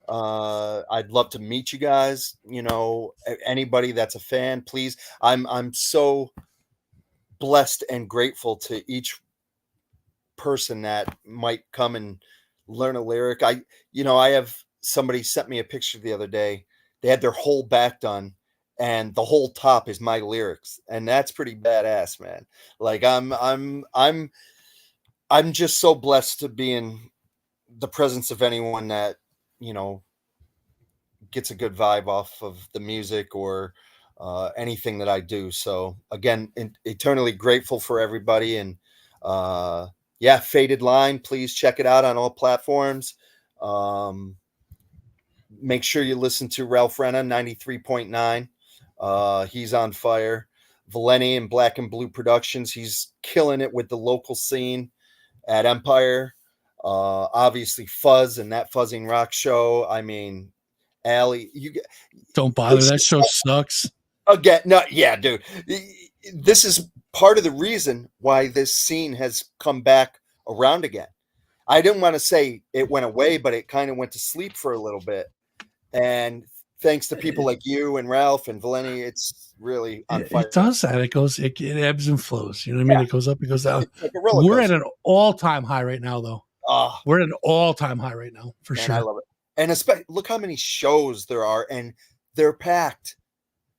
I'd love to meet you guys. You know, anybody that's a fan, please. I'm so blessed and grateful to each person that might come and learn a lyric. I have somebody sent me a picture the other day. They had their whole back done, and the whole top is my lyrics, and that's pretty badass, man. Like I'm just so blessed to be in the presence of anyone that, you know, gets a good vibe off of the music or anything that I do. So again, eternally grateful for everybody. And Faded Line, please check it out on all platforms. Make sure you listen to Ralph Renna, 93.9. He's on fire. Valeni and Black and Blue Productions, he's killing it with the local scene at Empire. Obviously Fuzz and that Fuzzing Rock show. I mean, Allie, you don't bother. That show sucks. Again, no, yeah, dude. This is part of the reason why this scene has come back around again. I didn't want to say it went away, but it kind of went to sleep for a little bit. And thanks to people like you and Ralph and Valeni, it's really on fire. It does that. It ebbs and flows. You know what I mean? It goes up, it goes down. Like we're at an all-time high right now, though. We're at an all-time high right now, for sure. I love it. And especially, look how many shows there are, and they're packed.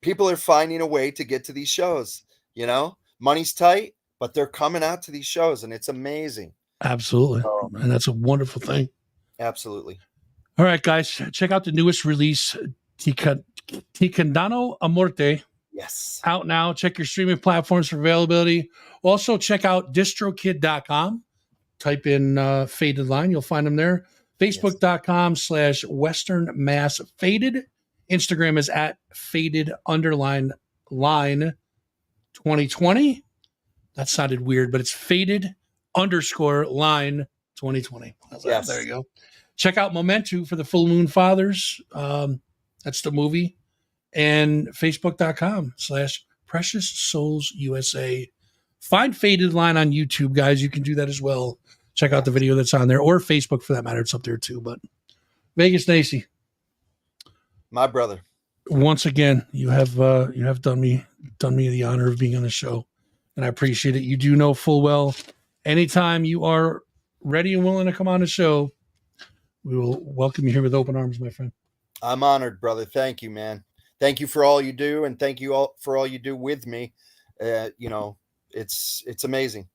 People are finding a way to get to these shows. You know, money's tight, but they're coming out to these shows, and it's amazing. Absolutely. And that's a wonderful thing. Absolutely. All right, guys, check out the newest release, Ticandano a Morte. Yes. Out now. Check your streaming platforms for availability. Also, check out distrokid.com. Type in Faded Line. You'll find them there. Facebook.com/Western Mass Faded. Instagram is at Faded_line 2020. That sounded weird, but it's Faded_line 2020. Yes. There you go. Check out Memento for the Full Moon Fathers. That's the movie. And Facebook.com/Precious Souls USA. Find Faded Line on YouTube, guys. You can do that as well. Check out the video that's on there, or Facebook for that matter. It's up there too. But Vegas Nacy, my brother, once again, you have done me the honor of being on the show, and I appreciate it. You do know full well, anytime you are ready and willing to come on the show, we will welcome you here with open arms, my friend. I'm honored, brother. Thank you, man. Thank you for all you do, and thank you all for all you do with me. You know, it's amazing.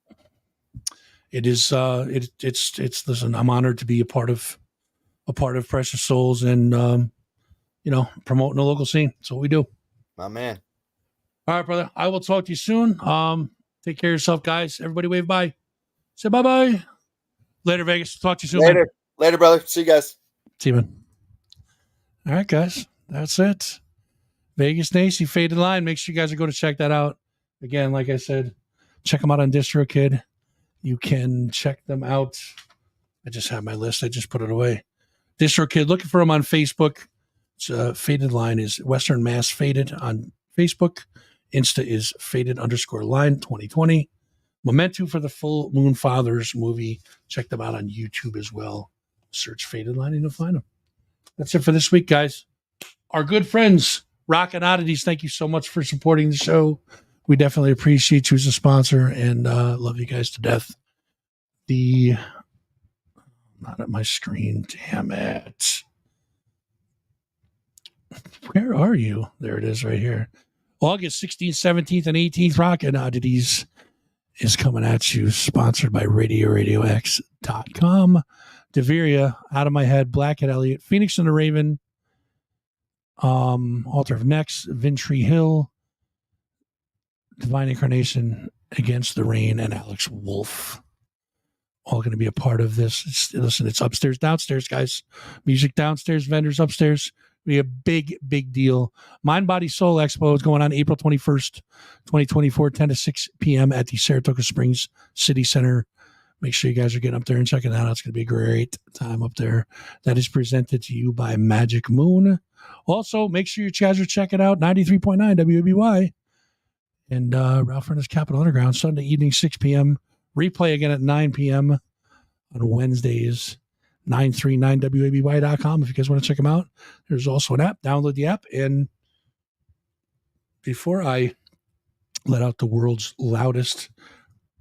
It is. It's. Listen, I'm honored to be a part of Precious Souls, and you know, promoting the local scene. That's what we do. My man. All right, brother. I will talk to you soon. Take care of yourself, guys. Everybody wave bye. Say bye-bye. Later, Vegas. Talk to you soon. Later. Later, brother. See you guys. See you, man. All right, guys. That's it. Vegas Nacy, Faded Line. Make sure you guys are going to check that out. Again, like I said, check them out on DistroKid. You can check them out I just have my list. I just put it away. Distro Kid, looking for him on Facebook. It's Faded Line is Western Mass Faded on Facebook. Insta is Faded_line 2020. Memento for the Full Moon Fathers movie. Check them out on YouTube as well. Search Faded Line and you'll find them. That's it for this week, guys. Our good friends, Rockin' Oddities, thank you so much for supporting the show. We definitely appreciate you as a sponsor and love you guys to death. Not at my screen. Damn it. Where are you? There it is right here. August 16th, 17th, and 18th, Rockin' Oddities is coming at you, sponsored by RadioRadioX.com. Deveria, Out of My Head, Blackhead Elliott, Phoenix and the Raven, Altar of Next, Vintry Hill, Divine Incarnation, Against the Rain, and Alex Wolf. All going to be a part of this. Listen, it's upstairs, downstairs, guys. Music downstairs, vendors upstairs. Be a big, big deal. Mind, Body, Soul Expo is going on April 21st, 2024, 10 to 6 p.m. at the Saratoga Springs City Center. Make sure you guys are getting up there and checking that out. It's going to be a great time up there. That is presented to you by Magic Moon. Also, make sure you guys are checking out 93.9 WABY and Ralph Furnace Capital Underground, Sunday evening, 6 p.m. Replay again at 9 p.m. on Wednesdays. 939waby.com if you guys want to check them out. There's also an app. Download the app. And before I let out the world's loudest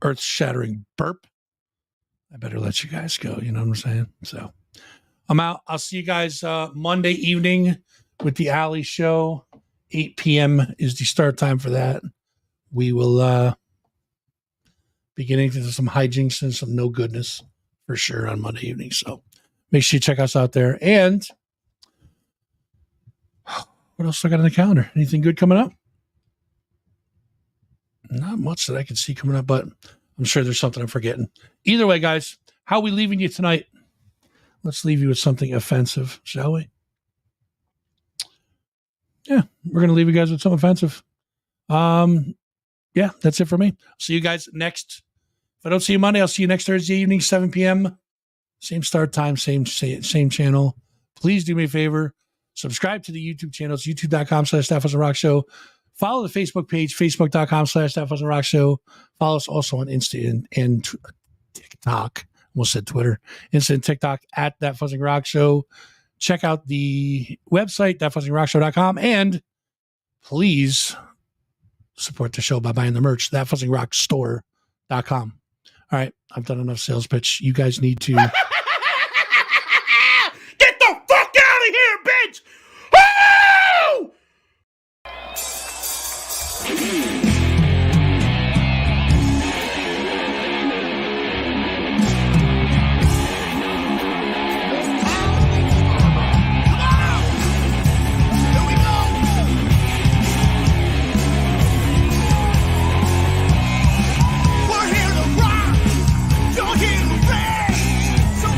earth-shattering burp, I better let you guys go. You know what I'm saying? So I'm out. I'll see you guys Monday evening with the Alley Show. 8 p.m. is the start time for that. We will be getting into some hijinks and some no goodness for sure on Monday evening. So make sure you check us out there. And what else do I got on the calendar? Anything good coming up? Not much that I can see coming up, but I'm sure there's something I'm forgetting. Either way, guys, how are we leaving you tonight? Let's leave you with something offensive, shall we? Yeah, we're going to leave you guys with something offensive. Yeah, that's it for me. See you guys next. If I don't see you Monday, I'll see you next Thursday evening, 7 p.m. Same start time, same channel. Please do me a favor. Subscribe to the YouTube channel. It's youtube.com/That Fuzz and Rock Show. Follow the Facebook page, facebook.com/That Fuzz and Rock Show. Follow us also on Insta and TikTok. Almost said Twitter. Insta and TikTok at That Fuzzing Rock Show. Check out the website, thatfuzzingrockshow.com. And please support the show by buying the merch, thatfuzzingrockstore.com. All right, I've done enough sales pitch. You guys need to get the fuck out of here, bitch! Woo! We're here to rock. You're here to rest. So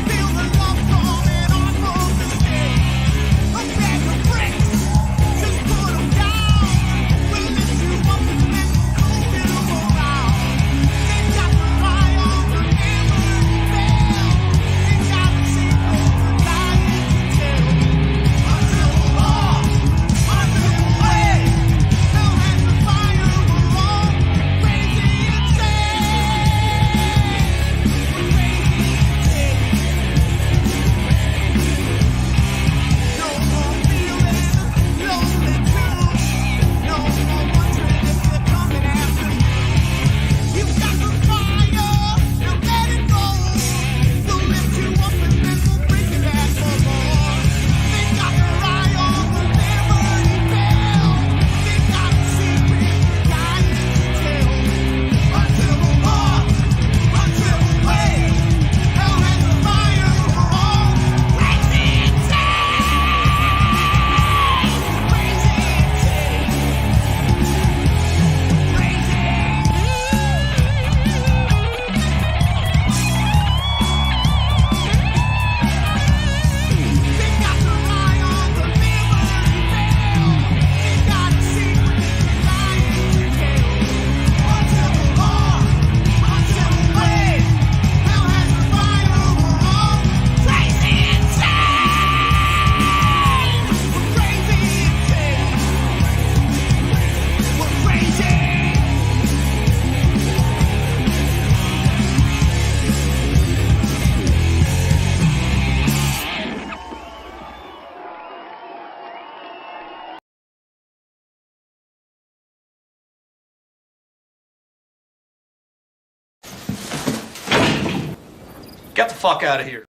Get the fuck out of here.